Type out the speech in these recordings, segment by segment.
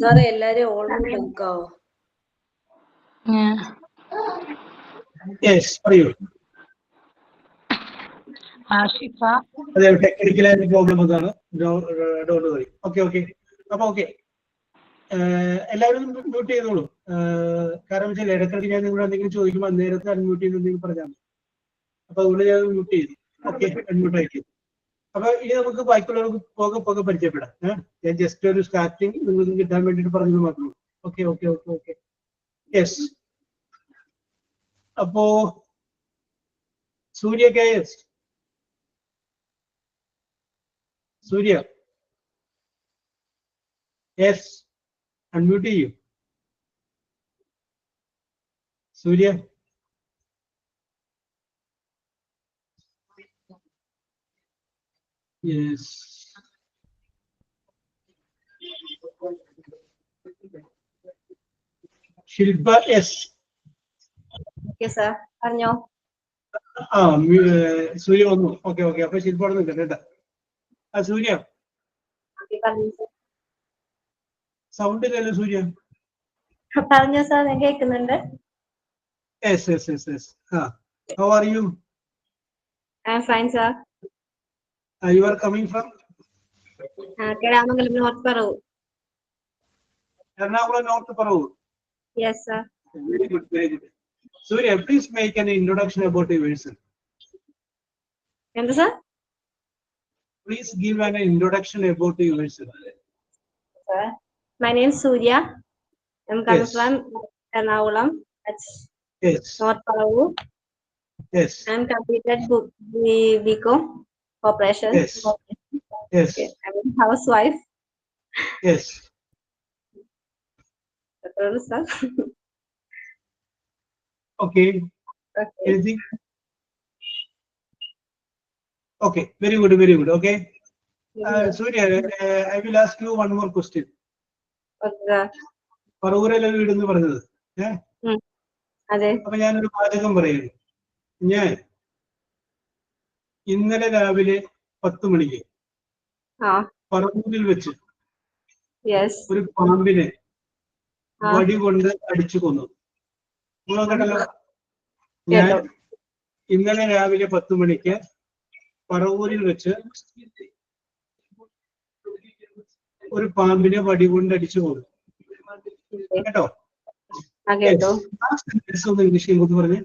സാറേ എല്ലാരും almost നോക്കാവോ? Yes പറയൂ. അതെ, ടെക്നിക്കലായിട്ട് പ്രോബ്ലം അതാണ്. Don't worry. ഓക്കെ. അപ്പൊ ഓക്കെ, എല്ലാവരും മ്യൂട്ട് ചെയ്തോളൂ. കാരണം വെച്ചാൽ ഇടയ്ക്കിടയ്ക്ക് ഞാൻ നിങ്ങളോട് എന്തെങ്കിലും ചോദിക്കുമ്പോൾ അന്നേരത്തെ അൺമ്യൂട്ട് ചെയ്ത് എന്തെങ്കിലും പറഞ്ഞാൽ മതി. അപ്പൊ അതുകൊണ്ട് ഞാൻ മ്യൂട്ട് ചെയ്തു. ഓക്കെ, അൺമ്യൂട്ട് ആക്കി. അപ്പൊ ഇനി നമുക്ക് ബാക്കിയുള്ളവർക്ക് പോകെ പരിചയപ്പെടാം. ഞാൻ ജസ്റ്റ് ഒരു സ്റ്റാർട്ടിങ് നിങ്ങൾക്ക് കിട്ടാൻ വേണ്ടിയിട്ട് പറഞ്ഞത് മാത്രമേ. ഓക്കെ. യെസ്. അപ്പോ സൂര്യ KS. സൂര്യ യെസ്, അൺമ്യൂട്ട് ചെയ്യൂ. സൂര്യ യെസ്. ശില്പ യെസ്. ഓക്കെ സാർ, പറഞ്ഞോ. സൂര്യ വന്നു. ഓക്കെ. അപ്പൊ ശില്പ അവിടെ നിൽക്കട്ടെ കേട്ടാ. സൂര്യ സൗണ്ട് ഇല്ലല്ലോ സൂര്യ. പറഞ്ഞോ സാർ, ഞാൻ കേൾക്കുന്നുണ്ട്. Yes. How are you? I am fine sir. You are coming from? Kelamangalam North Parur. Ernakulam North Parur. Yes sir. Very good. Surya, please make an introduction about yourself. Endu sir? Please give an introduction about yourself. Sir, my name is Surya. I am coming from Ernakulam. Yes. North Parur. Yes. I am completed BCom Operations. Yes. Okay. I am a housewife. Yes. Sir. Okay. Anything? Okay. Very good. Okay. Surya, I will ask you one more question. Okay. പറവൂരല്ലേ വീടെന്ന് പറഞ്ഞത്? അതെ. അപ്പൊ ഞാനൊരു വാചകം പറയുന്നു. ഞാൻ ഇന്നലെ രാവിലെ 10 മണിക്ക് പറവൂരിൽ വെച്ച് ഒരു പാമ്പിനെ വടി കൊണ്ട് അടിച്ചു കൊന്നു. കേട്ടല്ലോ. ഞാൻ ഇന്നലെ രാവിലെ 10 മണിക്ക് പറവൂരിൽ വെച്ച് ഒരു പാമ്പിനെ വടി കൊണ്ട് അടിച്ചു കൊന്നു. കേട്ടോ? ഇംഗ്ലീഷ് പറഞ്ഞ്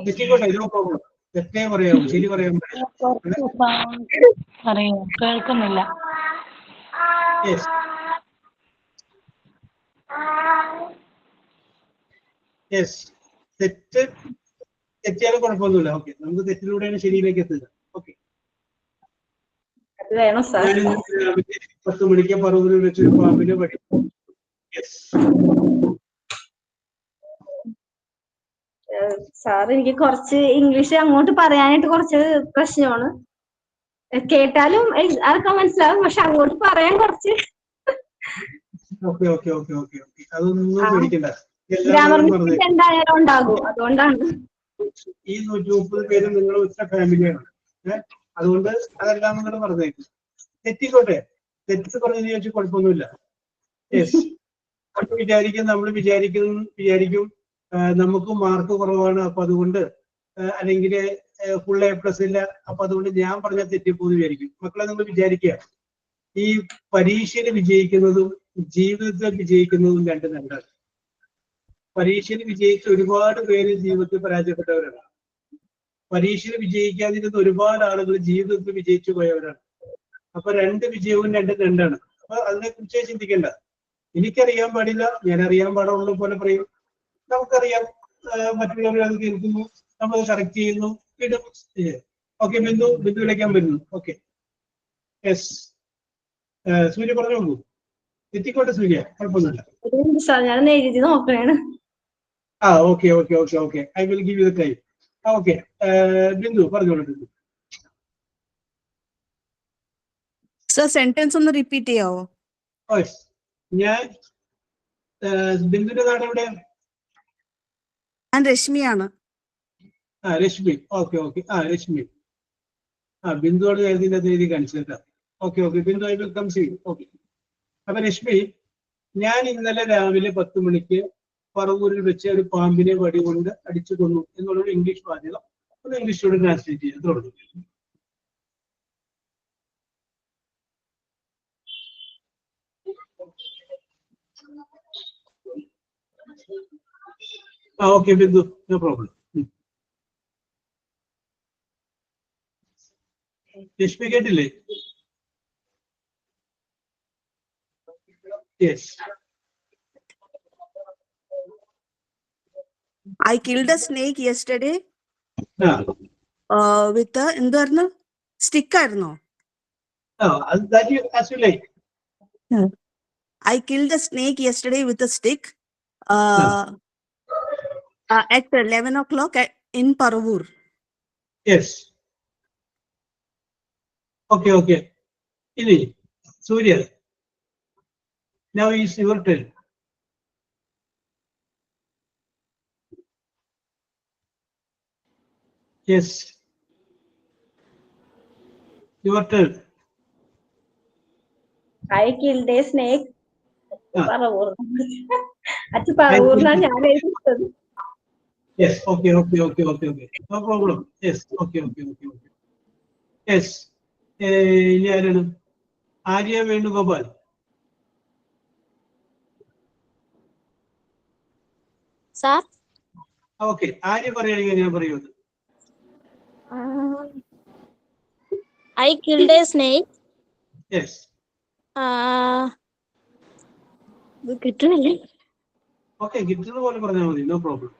തെറ്റിക്കോട്ടെ, നോ പ്രോബ്ലം. തെറ്റേ പറയാമോ, ശരി പറയാൻ കേൾക്കുന്നില്ല. തെറ്റിയാലും കുഴപ്പമൊന്നുമില്ല. ഓക്കെ, നമുക്ക് തെറ്റിലൂടെയാണ് ശരിയിലേക്ക് എത്തുക. ഓക്കെ. 10 മണിക്ക് പറവൂരിൽ വെച്ചൊരു പാമ്പിനെ വടി. സാർ, എനിക്ക് കുറച്ച് ഇംഗ്ലീഷ് അങ്ങോട്ട് പറയാനായിട്ട് കുറച്ച് പ്രശ്നമാണ്. കേട്ടാലും അതൊക്കെ മനസ്സിലാവും, പക്ഷെ അങ്ങോട്ട് പറയാൻ കുറച്ച് അതൊന്നും പേടിക്കണ്ട. എന്തായാലും ഉണ്ടാകും. അതുകൊണ്ടാണ് ഈ 130 പേര് നിങ്ങൾ ഒറ്റ ഫാമിലിയാണ്. അതുകൊണ്ട് അതെല്ലാം നിങ്ങൾ പറഞ്ഞേക്കും. തെറ്റിക്കോട്ടെ, തെറ്റ് പറഞ്ഞു ചോദിച്ചാൽ കുഴപ്പമൊന്നുമില്ല. നമ്മൾ വിചാരിക്കും നമുക്ക് മാർക്ക് കുറവാണ്, അപ്പൊ അതുകൊണ്ട് അല്ലെങ്കിൽ ഫുൾ A+ ഇല്ല, അപ്പൊ അതുകൊണ്ട് ഞാൻ പറഞ്ഞ തെറ്റിപ്പോന്ന് വിചാരിക്കും. മക്കളെ, നിങ്ങൾ വിചാരിക്കുക, ഈ പരീക്ഷയിൽ വിജയിക്കുന്നതും ജീവിതത്തിൽ വിജയിക്കുന്നതും രണ്ടാണ്. പരീക്ഷയിൽ വിജയിച്ച ഒരുപാട് പേര് ജീവിതത്തിൽ പരാജയപ്പെട്ടവരാണ്. പരീക്ഷയിൽ വിജയിക്കാതിരുന്ന ഒരുപാട് ആളുകൾ ജീവിതത്തിൽ വിജയിച്ചു പോയവരാണ്. അപ്പൊ രണ്ട് വിജയവും രണ്ടാണ്. അപ്പൊ അതിനെ കുറിച്ച് ചിന്തിക്കേണ്ട. എനിക്കറിയാൻ പാടില്ല, ഞാൻ അറിയാൻ പാടുള്ള പോലെ പറയും. നമുക്കറിയാം, മറ്റുള്ളവർ അത് കേൾക്കുന്നു, നമ്മൾ കറക്റ്റ് ചെയ്യുന്നു, ഇടും. ഓക്കെ, ബിന്ദു വിളിക്കാൻ പറ്റുന്നു. ഓക്കെ. യെസ്, സൂര്യ പറഞ്ഞോളൂ. എത്തിക്കോട്ടെ സൂര്യ, കുഴപ്പമൊന്നുമില്ല. Okay. I will give you the time. Okay, Bindu പറഞ്ഞോളൂ. ബിന്ദു സർ, സെന്റൻസ് ഒന്ന് റിപ്പീറ്റ് ചെയ്യാവോ? ഞാൻ ബിന്ദുവിന്റെ നാട് എവിടെ? ഞാൻ രശ്മിയാണ്. രശ്മി. Okay okay. രശ്മി. ബിന്ദുവാണ് എഴുതിന്റെ രീതി കാണിച്ചത്. Okay okay. Bindu I will come see. Okay. അപ്പൊ രശ്മി, ഞാൻ ഇന്നലെ രാവിലെ 10 മണിക്ക് പറവൂരിൽ വെച്ച് ഒരു പാമ്പിനെ വടി കൊണ്ട് അടിച്ചു കൊന്നു എന്നുള്ളൊരു ഇംഗ്ലീഷ് വാചകം ഒന്ന് ഇംഗ്ലീഷിലൂടെ ട്രാൻസ്ലേറ്റ് ചെയ്ത് തുടങ്ങി. Okay Bindu, no problem. Rashmi കേട്ടില്ലേ? Yes. I killed a snake yesterday ആ with a എന്തായിരുന്നു സ്റ്റിക്ക് ആയിരുന്നോ? as you like. I killed a snake yesterday with a stick at 11 o'clock in Paravur. Yes. Okay, okay. Ini, Surya. Now is your turn. Yes. Your turn. I killed a snake. Paravur. അച്ഛൻ I പറവൂർന്നാ killed- ഞാൻ എഴുതിയത്. Yes. Okay, okay, okay, okay, okay. No problem. Yes. Okay, okay, okay, okay. Yes. ഇനി ആരാണ്? Arya Venugopal. Sir, okay. Arya പറയുകയാണെങ്കിൽ ഞാൻ പറയുന്നത്. I killed a snake. Yes. ഇത് കിട്ടുന്നില്ലേ? Okay, കിട്ടുന്ന പോലെ പറഞ്ഞാൽ മതി. No problem.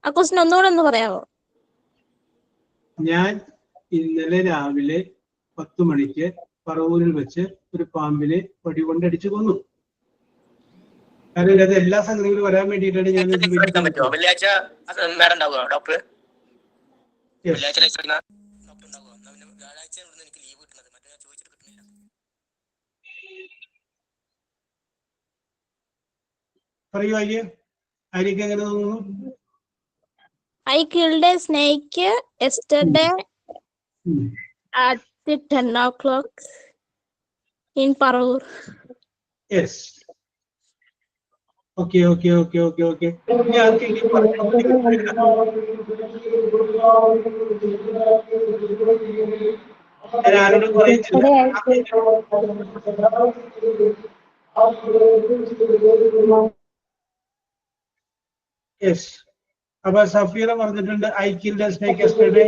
ആ ക്വസ്റ്റ്യൻ ഒന്നുകൂടെ ഒന്ന് പറയാമോ? ഞാൻ ഇന്നലെ രാവിലെ 10 മണിക്ക് പറവൂരിൽ വെച്ച് ഒരു പാമ്പിനെ വടി കൊണ്ട് അടിച്ചു കൊന്നു. കാരണം ഇതിനകത്ത് എല്ലാ സംഗതികളും വരാൻ വേണ്ടിയിട്ടാണ് ഞാൻ ഇത് എടുക്കാൻ പറ്റുമോ? വെള്ളിയാഴ്ച മാഡം ഉണ്ടാവുമോ ഡോക്ടർ? Yes. വെള്ളിയാഴ്ച ഡോക്ടർ ഉണ്ടാവുമോ? വ്യാഴാഴ്ച ഇവിടുന്ന് എനിക്ക് ലീവ് കിട്ടുന്നത്, മറ്റേ ഞാൻ ചോദിച്ചിട്ട് കിട്ടുന്നില്ല. പറയൂ ആര്യ. ആര്യക്ക് എങ്ങനെ തോന്നുന്നു? I killed a snake yesterday at 10 o'clock in Paravur. Yes. Okay, okay, okay, okay, okay. ഞാൻ ആർക്കെങ്കിലും ഞാൻ ആരോടും പറയത്തില്ല. Yes. അപ്പൊ സഫീറ പറഞ്ഞിട്ടുണ്ട് I killed a snake yesterday.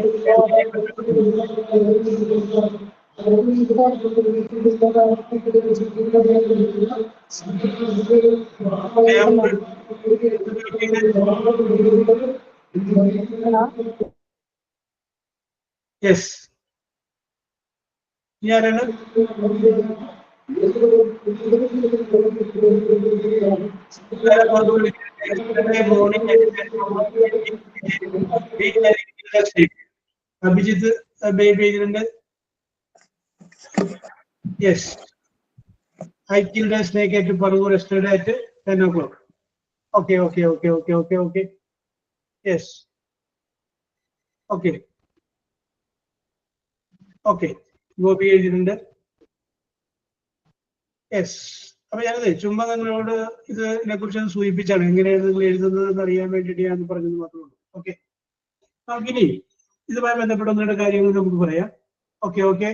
Yes. ഞാനാണ് അഭിജിത്ത് ബേബി എഴുതിയിട്ടുണ്ട്. Yes. I killed a snake at Paravur yesterday at 10 o'clock. Okay, okay, okay, okay, okay, okay. Yes. Okay. Okay. Gopi എഴുതിയിട്ടുണ്ട്. യെസ്. അപ്പൊ ഞാനത് ചുമ്മാ നിങ്ങളോട് ഇതിനെ കുറിച്ച് സൂചിപ്പിച്ചാണ് എങ്ങനെയാണ് നിങ്ങൾ എഴുതുന്നത് എന്ന് അറിയാൻ വേണ്ടിയിട്ട് ഞാൻ പറഞ്ഞത് മാത്രമേ ഉള്ളൂ. ഓക്കെ. നമുക്കിനി ഇതുമായി ബന്ധപ്പെട്ട ഒന്നുകൂടെ കാര്യങ്ങൾ നമുക്ക് പറയാം. Okay okay.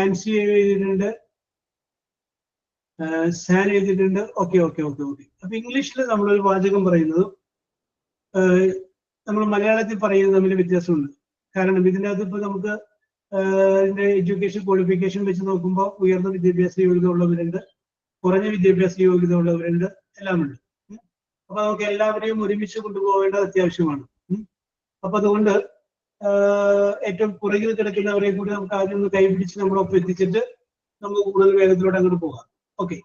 ആൻസി എഴുതിയിട്ടുണ്ട്, സാൻ എഴുതിയിട്ടുണ്ട്. Okay okay okay okay. അപ്പൊ ഇംഗ്ലീഷിൽ നമ്മളൊരു വാചകം പറയുന്നത് നമ്മൾ മലയാളത്തിൽ പറയുന്നത് തമ്മിൽ വ്യത്യാസമുണ്ട്. കാരണം ഇതിനകത്ത് ഇപ്പൊ നമുക്ക് എഡ്യൂക്കേഷൻ ക്വാളിഫിക്കേഷൻ വെച്ച് നോക്കുമ്പോൾ ഉയർന്ന വിദ്യാഭ്യാസ യോഗ്യത ഉള്ളവരുണ്ട്, കുറഞ്ഞ വിദ്യാഭ്യാസ യോഗ്യത ഉള്ളവരുണ്ട്, എല്ലാം ഉണ്ട്. അപ്പൊ നമുക്ക് എല്ലാവരെയും ഒരുമിച്ച് കൊണ്ടുപോകേണ്ടത് അത്യാവശ്യമാണ്. അപ്പൊ അതുകൊണ്ട് ഏറ്റവും പുറകിൽ കിടക്കുന്നവരെ കൂടി നമുക്ക് ആദ്യം ഒന്ന് കൈപിടിച്ച് നമ്മളൊപ്പം എത്തിച്ചിട്ട് നമുക്ക് കൂടുതൽ വേഗത്തിലൂടെ അങ്ങോട്ട് പോകാം. ഓക്കെ.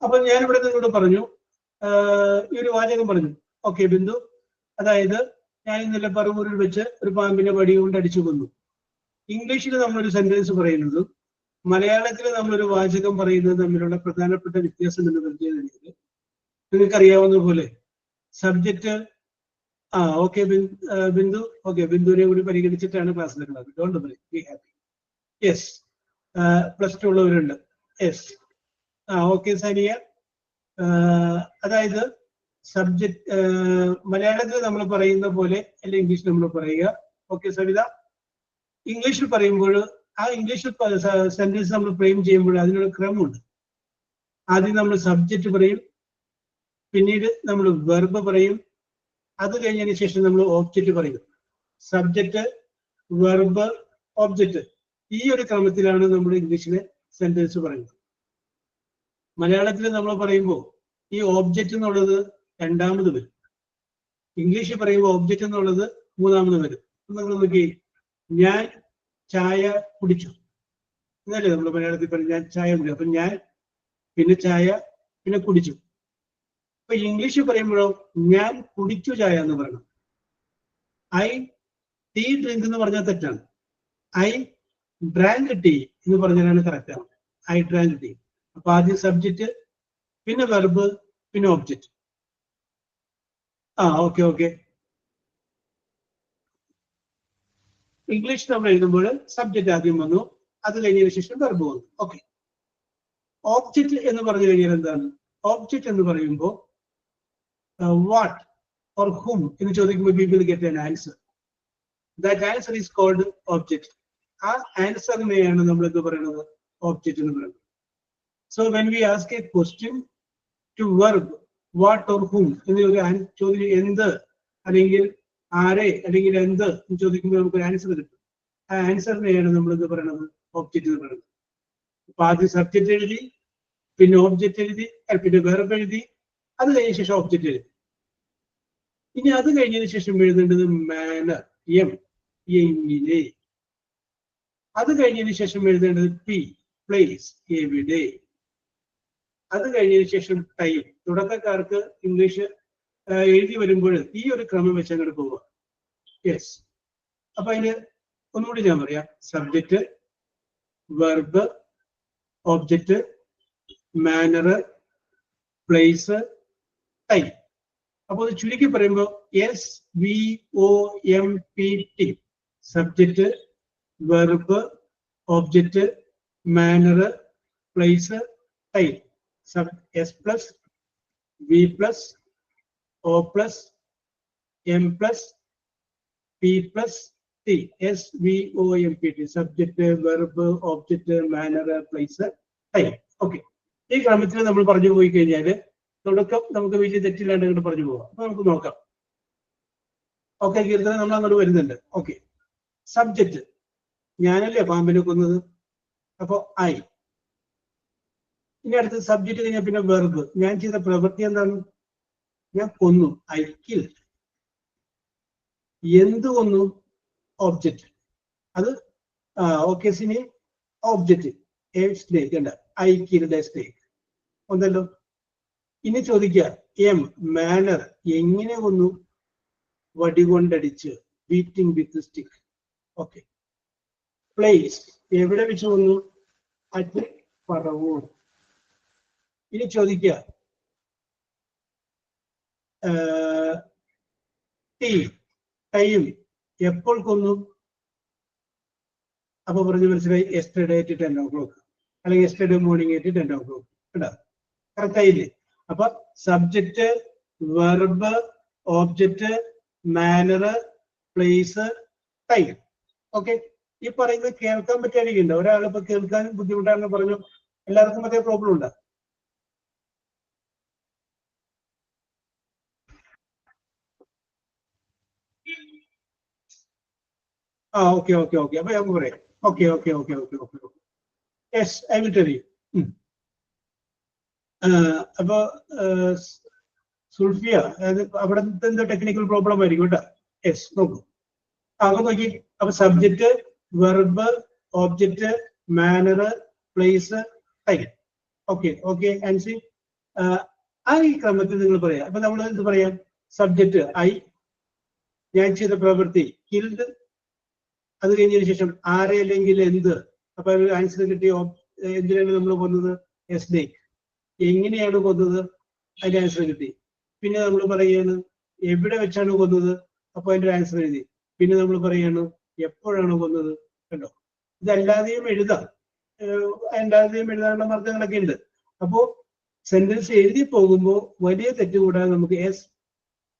അപ്പൊ ഞാനിവിടെ നിങ്ങളോട് പറഞ്ഞു, ഈ ഒരു വാചകം പറഞ്ഞു. ഓക്കെ ബിന്ദു, അതായത് ഞാൻ ഇന്നലെ പറവൂരിൽ വെച്ച് ഒരു പാമ്പിനെ വടി കൊണ്ട് അടിച്ചു കൊന്നു. ഇംഗ്ലീഷിൽ നമ്മളൊരു സെന്റൻസ് പറയുന്നതും മലയാളത്തിൽ നമ്മളൊരു വാചകം പറയുന്നത് തമ്മിലുള്ള പ്രധാനപ്പെട്ട വ്യത്യാസം എന്ന് പറഞ്ഞാൽ നിങ്ങൾക്ക് അറിയാവുന്ന പോലെ സബ്ജക്റ്റ് ഓക്കെ ബിന്ദു, ഓക്കെ ബിന്ദുവിനെ കൂടി പരിഗണിച്ചിട്ടാണ് ക്ലാസ്സിലുള്ളത്. Don't worry, be happy. Yes, +2 ഉള്ളവരുണ്ട്. Yes, okay Sania. അതായത് സബ്ജക്ട് മലയാളത്തിൽ നമ്മൾ പറയുന്ന പോലെ അല്ല ഇംഗ്ലീഷിൽ നമ്മൾ പറയുക. ഓക്കെ സവിത, ഇംഗ്ലീഷിൽ പറയുമ്പോൾ ആ ഇംഗ്ലീഷിൽ സെന്റൻസ് നമ്മൾ ഫ്രെയിം ചെയ്യുമ്പോൾ അതിനൊരു ക്രമമുണ്ട്. ആദ്യം നമ്മൾ സബ്ജക്റ്റ് പറയും, പിന്നീട് നമ്മൾ വെർബ് പറയും, അത് കഴിഞ്ഞതിന് ശേഷം നമ്മൾ ഓബ്ജക്റ്റ് പറയും. സബ്ജക്റ്റ്, വെർബ്, ഓബ്ജക്റ്റ്, ഈ ഒരു ക്രമത്തിലാണ് നമ്മൾ ഇംഗ്ലീഷിലെ സെന്റൻസ് പറയുന്നത്. മലയാളത്തിൽ നമ്മൾ പറയുമ്പോൾ ഈ ഓബ്ജക്റ്റ് എന്നുള്ളത് രണ്ടാമത് വരും. ഇംഗ്ലീഷിൽ പറയുമ്പോൾ ഓബ്ജക്റ്റ് എന്നുള്ളത് മൂന്നാമത് വരും. നിങ്ങൾ നോക്കി, ഞാൻ ചായ കുടിച്ചു എന്നല്ലേ നമ്മൾ മലയാളത്തിൽ പറയും. ഞാൻ ചായ കുടിച്ചു. അപ്പൊ ഞാൻ, പിന്നെ ചായ, പിന്നെ കുടിച്ചു. അപ്പൊ ഇംഗ്ലീഷിൽ പറയുമ്പോഴോ ഞാൻ കുടിച്ചു ചായ എന്ന് പറയണം. ഐ ടീ ഡ്രിങ്ക് എന്ന് പറഞ്ഞാൽ തെറ്റാണ്. ഐ ഡ്രാങ്ക് ടീ എന്ന് പറഞ്ഞാലാണ് കറക്റ്റ് ആണ്. I drank tea. അപ്പൊ ആദ്യം സബ്ജക്റ്റ്, പിന്നെ വെർബ്, പിന്നെ ഓബ്ജക്റ്റ്. Okay okay. ഇംഗ്ലീഷ് നമ്മൾ എഴുതുമ്പോൾ സബ്ജക്റ്റ് ആദ്യം വന്നു, അത് കഴിഞ്ഞതിന് ശേഷം വെർബ് വന്നു. ഓക്കെ. ഓബ്ജക്റ്റ് എന്ന് പറഞ്ഞു കഴിഞ്ഞാൽ എന്താണ്? ഓബ്ജക്റ്റ് എന്ന് പറയുമ്പോൾ വാട്ട് ഓർ ഹും എന്ന് ചോദിക്കുമ്പോൾ people get an answer. That answer is called object. ആ ആൻസറിനെയാണ് നമ്മൾ എന്ത് പറയുന്നത്? ഓബ്ജക്റ്റ് എന്ന് പറയുന്നത്. So when we ask a question to verb what or whom എന്ന ഒരു ചോദ്യം, എന്ത് അല്ലെങ്കിൽ ആരെ അല്ലെങ്കിൽ എന്ത് എന്ന് ചോദിക്കുമ്പോൾ നമുക്ക് ഒരു ആൻസർ കിട്ടും. ആ ആൻസറിനെയാണ് നമ്മൾ എന്ത് പറയുന്നത്? ഓബ്ജക്റ്റ് എന്ന് പറയുന്നത്. അപ്പൊ ആദ്യം സബ്ജക്റ്റ് എഴുതി, പിന്നെ ഓബ്ജക്റ്റ് എഴുതി, പിന്നെ വെർബ് എഴുതി, അത് കഴിഞ്ഞ ശേഷം ഓബ്ജക്റ്റ് എഴുതി. ഇനി അത് കഴിഞ്ഞതിന് ശേഷം എഴുതേണ്ടത് മാനർ, എം, എങ്ങനെ. അത് കഴിഞ്ഞതിന് ശേഷം എഴുതേണ്ടത് പി, പ്ലേസ്, എവിടെ. അത് കഴിഞ്ഞതിന് ശേഷം ടൈം. തുടക്കക്കാർക്ക് ഇംഗ്ലീഷ് എഴുതി വരുമ്പോൾ ഈ ഒരു ക്രമം വെച്ച് അങ്ങോട്ട് പോവുക. യെസ്. അപ്പൊ അതിന് ഒന്നുകൂടി ഞാൻ പറയാം. Subject, verb, object, manner, place, time. അപ്പൊ അത് ചുരുക്കി പറയുമ്പോൾ SVOMPT. Subject, verb, object, manner, place, time. S plus V plus O plus M plus P plus T. SVOMPT. Subject, verb, object, manner, place, time. Okay. ഈ ക്രമത്തിൽ നമ്മൾ പറഞ്ഞു പോയി കഴിഞ്ഞാൽ തുടക്കം നമുക്ക് വലിയ തെറ്റില്ലാണ്ട് അങ്ങോട്ട് പറഞ്ഞു പോവാം. അപ്പൊ നമുക്ക് നോക്കാം. ഓക്കെ കീർത്തന, നമ്മൾ അങ്ങോട്ട് വരുന്നുണ്ട്. ഓക്കെ. സബ്ജക്റ്റ്, ഞാനല്ലേ പാമ്പിനെ കൊന്നത്, അപ്പൊ ഐ. ഇനി അടുത്ത് സബ്ജക്റ്റ് കഴിഞ്ഞാൽ പിന്നെ വെർബ്. ഞാൻ ചെയ്ത പ്രവൃത്തി എന്താണ്? ഞാൻ കൊന്നു, ഐ കിൽഡ്. എന്ത് കൊന്നു? ഓബ്ജക്റ്റ്. അത് okay Sini object, a snake ഉണ്ട്. ഐ കിൽഡ് എ സ്നേക്ക് ഉണ്ടല്ലോ. ഇനി ചോദിക്കുക എം, മാനർ, എങ്ങനെ കൊന്നു? വടി കൊണ്ടടിച്ച്, beating with stick. Okay. Place, എവിടെ വെച്ച് കൊന്നു? അറ്റ് പറവൂർ. ഇനി ചോദിക്കുക ടൈം, എപ്പോൾ കൊന്നു? അപ്പൊ പറഞ്ഞു മനസ്സിലായി, യെസ്റ്റർഡേ അറ്റ് 10 o'clock അല്ലെങ്കിൽ യെസ്റ്റർഡേ മോർണിംഗ് അറ്റ് 10 o'clock. കേട്ടോ, കറക്റ്റ് ആയില്ലേ? അപ്പൊ subject, verb, object, manner, place, time. Okay. ഈ പറയുന്നത് കേൾക്കാൻ പറ്റാതിരിക്കുന്നുണ്ട്. ഒരാളിപ്പോ കേൾക്കാൻ ബുദ്ധിമുട്ടാണെന്ന് പറഞ്ഞു. എല്ലാവർക്കും അതേ പ്രോബ്ലം ഉണ്ട്. Okay okay okay. അപ്പൊ നമുക്ക് പറയാം. Okay okay okay okay okay okay. Yes, I will tell you. അപ്പൊ സുൽഫിയ, അവിടുത്തെ എന്തോ ടെക്നിക്കൽ പ്രോബ്ലം ആയിരിക്കും കേട്ടോ. യെസ്, നോക്കൂ. അപ്പൊ നോക്കി. അപ്പൊ subject, verb, object, manner, place, time. Okay okay. Ancy, ആ ഈ ക്രമത്തിൽ നിങ്ങൾ പറയാം. അപ്പൊ നമ്മൾ എന്ത് പറയാം? സബ്ജക്റ്റ് ഐ, ഞാൻ ചെയ്ത പ്രവൃത്തി കിൽഡ്. അത് കഴിഞ്ഞതിന് ശേഷം ആരെ അല്ലെങ്കിൽ എന്ത്. അപ്പൊ ആൻസർ കിട്ടിയ എന്തിനാണ് നമ്മൾ കൊന്നത്? സ്നേക്ക്. എങ്ങനെയാണ് കൊന്നത്? അതിന്റെ ആൻസർ കിട്ടി. പിന്നെ നമ്മൾ പറയുകയാണ് എവിടെ വെച്ചാണ് കൊന്നത്, അപ്പൊ അതിന്റെ ആൻസർ എഴുതി. പിന്നെ നമ്മൾ പറയുകയാണ് എപ്പോഴാണ് കൊന്നത്. കണ്ടോ, ഇതല്ലാതെയും എഴുതാം, അല്ലാതെയും എഴുതാനുള്ള മാർഗങ്ങളൊക്കെ ഉണ്ട്. അപ്പോ സെന്റൻസ് എഴുതി പോകുമ്പോൾ വലിയ തെറ്റ് കൂടാതെ നമുക്ക്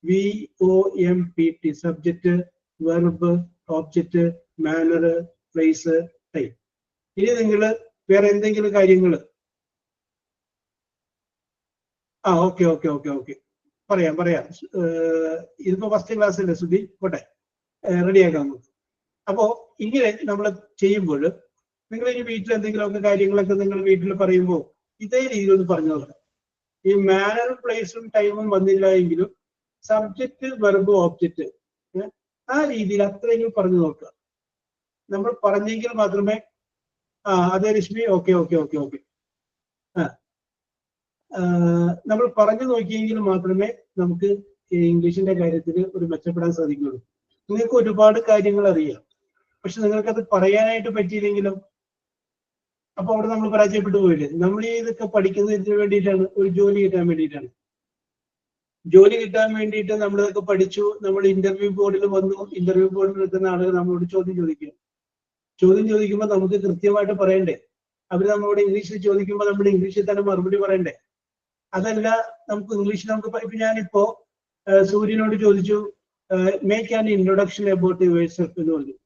SVOMPT subject, verb, object, manner, place, time. ഇനി നിങ്ങൾ വേറെ എന്തെങ്കിലും കാര്യങ്ങൾ ഓക്കെ ഓക്കെ ഓക്കെ ഓക്കെ പറയാം. ഇതിപ്പോ ഫസ്റ്റ് ക്ലാസ് അല്ലേ സുധി, പോട്ടെ, റെഡിയാക്കാം നമുക്ക്. അപ്പോ ഇങ്ങനെ നമ്മൾ ചെയ്യുമ്പോൾ നിങ്ങൾ ഈ വീട്ടിൽ എന്തെങ്കിലുമൊക്കെ കാര്യങ്ങളൊക്കെ നിങ്ങൾ വീട്ടിൽ പറയുമ്പോൾ ഇതേ രീതിയിൽ ഒന്ന് പറഞ്ഞു നോക്കാം. ഈ മാനർ, പ്ലേസും ടൈമും വന്നില്ല എങ്കിലും സബ്ജക്റ്റ്, വെർബ്, ഓബ്ജക്റ്റ് ആ രീതിയിൽ അത്രയെങ്കിലും പറഞ്ഞു നോക്കുക. നമ്മൾ പറഞ്ഞെങ്കിൽ മാത്രമേ അതെ Rashmi, okay okay okay okay നമ്മൾ പറഞ്ഞു നോക്കിയെങ്കിൽ മാത്രമേ നമുക്ക് ഇംഗ്ലീഷിന്റെ കാര്യത്തിൽ ഒരു മെച്ചപ്പെടാൻ സാധിക്കുള്ളൂ. നിങ്ങൾക്ക് ഒരുപാട് കാര്യങ്ങൾ അറിയാം, പക്ഷെ നിങ്ങൾക്കത് പറയാനായിട്ട് പറ്റിയില്ലെങ്കിലും അപ്പൊ അവിടെ നമ്മൾ പരാജയപ്പെട്ടു പോയില്ലേ. നമ്മൾ ഇതൊക്കെ പഠിക്കുന്നത് ഇതിനു വേണ്ടിയിട്ടാണ്, ഒരു ജോലി കിട്ടാൻ വേണ്ടിയിട്ടാണ്. ജോലി കിട്ടാൻ വേണ്ടിയിട്ട് നമ്മളിതൊക്കെ പഠിച്ചു, നമ്മൾ ഇന്റർവ്യൂ ബോർഡിൽ വന്നു. ഇന്റർവ്യൂ ബോർഡിൽ നിൽക്കുന്ന ആളുകൾ നമ്മളോട് ചോദ്യം ചോദിക്കുമ്പോൾ നമുക്ക് കൃത്യമായിട്ട് പറയണ്ടേ. അവർ നമ്മളോട് ഇംഗ്ലീഷിൽ ചോദിക്കുമ്പോൾ നമ്മൾ ഇംഗ്ലീഷിൽ തന്നെ മറുപടി പറയണ്ടേ. അതല്ല നമുക്ക് ഇംഗ്ലീഷിൽ നമുക്ക് ഇപ്പൊ ഞാനിപ്പോ സൂര്യനോട് ചോദിച്ചു make an introduction about your self എന്ന് പറഞ്ഞു.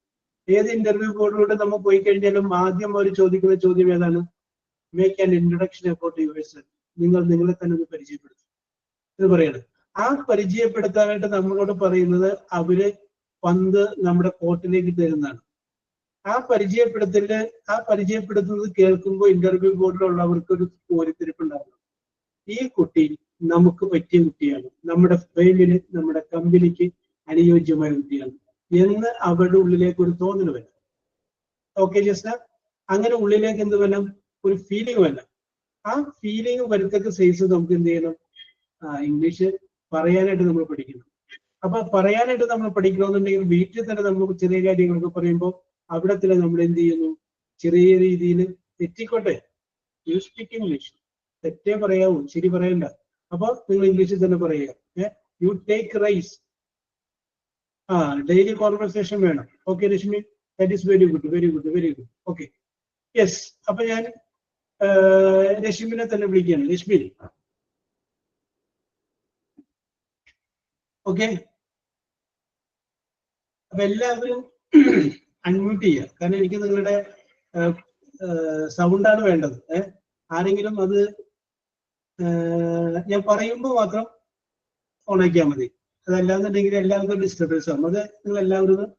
ഏത് ഇന്റർവ്യൂ ബോർഡിലൂടെ നമ്മൾ പോയി കഴിഞ്ഞാലും ആദ്യം അവർ ചോദിക്കുന്ന ചോദ്യം ഏതാണ്? Make an introduction about your self. നിങ്ങളെ തന്നെ ഒന്ന് പരിചയപ്പെടുത്തും എന്ന് പറയണം. ആ പരിചയപ്പെടുത്താനായിട്ട് നമ്മളോട് പറയുന്നത് അവര് പന്ത് നമ്മുടെ കോർട്ടിലേക്ക് തരുന്നതാണ്. ആ പരിചയപ്പെടുത്തുന്നത് കേൾക്കുമ്പോൾ ഇന്റർവ്യൂ ബോർഡിലുള്ളവർക്ക് ഒരു ഓരിത്തിരിപ്പുണ്ടാകും. ഈ കുട്ടി നമുക്ക് പറ്റിയ കുട്ടിയാണ്, നമ്മുടെ ഫെയിമിന്, നമ്മുടെ കമ്പനിക്ക് അനുയോജ്യമായ കുട്ടിയാണ് എന്ന് അവരുടെ ഉള്ളിലേക്ക് ഒരു തോന്നൽ വരാം. ഓക്കെ ജസ്ന, അങ്ങനെ ഉള്ളിലേക്ക് എന്ത് വരാം? ഒരു ഫീലിംഗ് വരാം. ആ ഫീലിംഗ് വരത്തക്ക സൈസ് നമുക്ക് എന്ത് ചെയ്യണം? ഇംഗ്ലീഷ് പറയാനായിട്ട് നമ്മൾ പഠിക്കണം. അപ്പൊ പറയാനായിട്ട് നമ്മൾ പഠിക്കണമെന്നുണ്ടെങ്കിൽ വീട്ടിൽ തന്നെ നമുക്ക് ചെറിയ കാര്യങ്ങളൊക്കെ പറയുമ്പോൾ അവിടെ തന്നെ നമ്മൾ എന്ത് ചെയ്യുന്നു? ചെറിയ രീതിയിൽ തെറ്റിക്കോട്ടെ, യു സ്പീക്ക് ഇംഗ്ലീഷ്, തെറ്റേ പറയാവൂ, ശരി പറയണ്ട. അപ്പൊ നിങ്ങൾ ഇംഗ്ലീഷിൽ തന്നെ പറയുക. You take rice. Daily conversation വേണം. Okay Rashmi, that is very good, very good, very good. Okay, yes. അപ്പൊ ഞാൻ രശ്മിനെ തന്നെ വിളിക്കുകയാണ്. രശ്മി, ഓക്കെ. അപ്പൊ എല്ലാവരും അൺമ്യൂട്ട് ചെയ്യുക, കാരണം എനിക്ക് നിങ്ങളുടെ സൗണ്ടാണ് വേണ്ടത്. ആരെങ്കിലും അത് ഞാൻ പറയുമ്പോൾ മാത്രം ഓണാക്കിയാൽ മതി. അതല്ലാന്നുണ്ടെങ്കിൽ എല്ലാവർക്കും ഡിസ്റ്റർബൻസ് ആകും. അത് നിങ്ങൾ എല്ലാവരും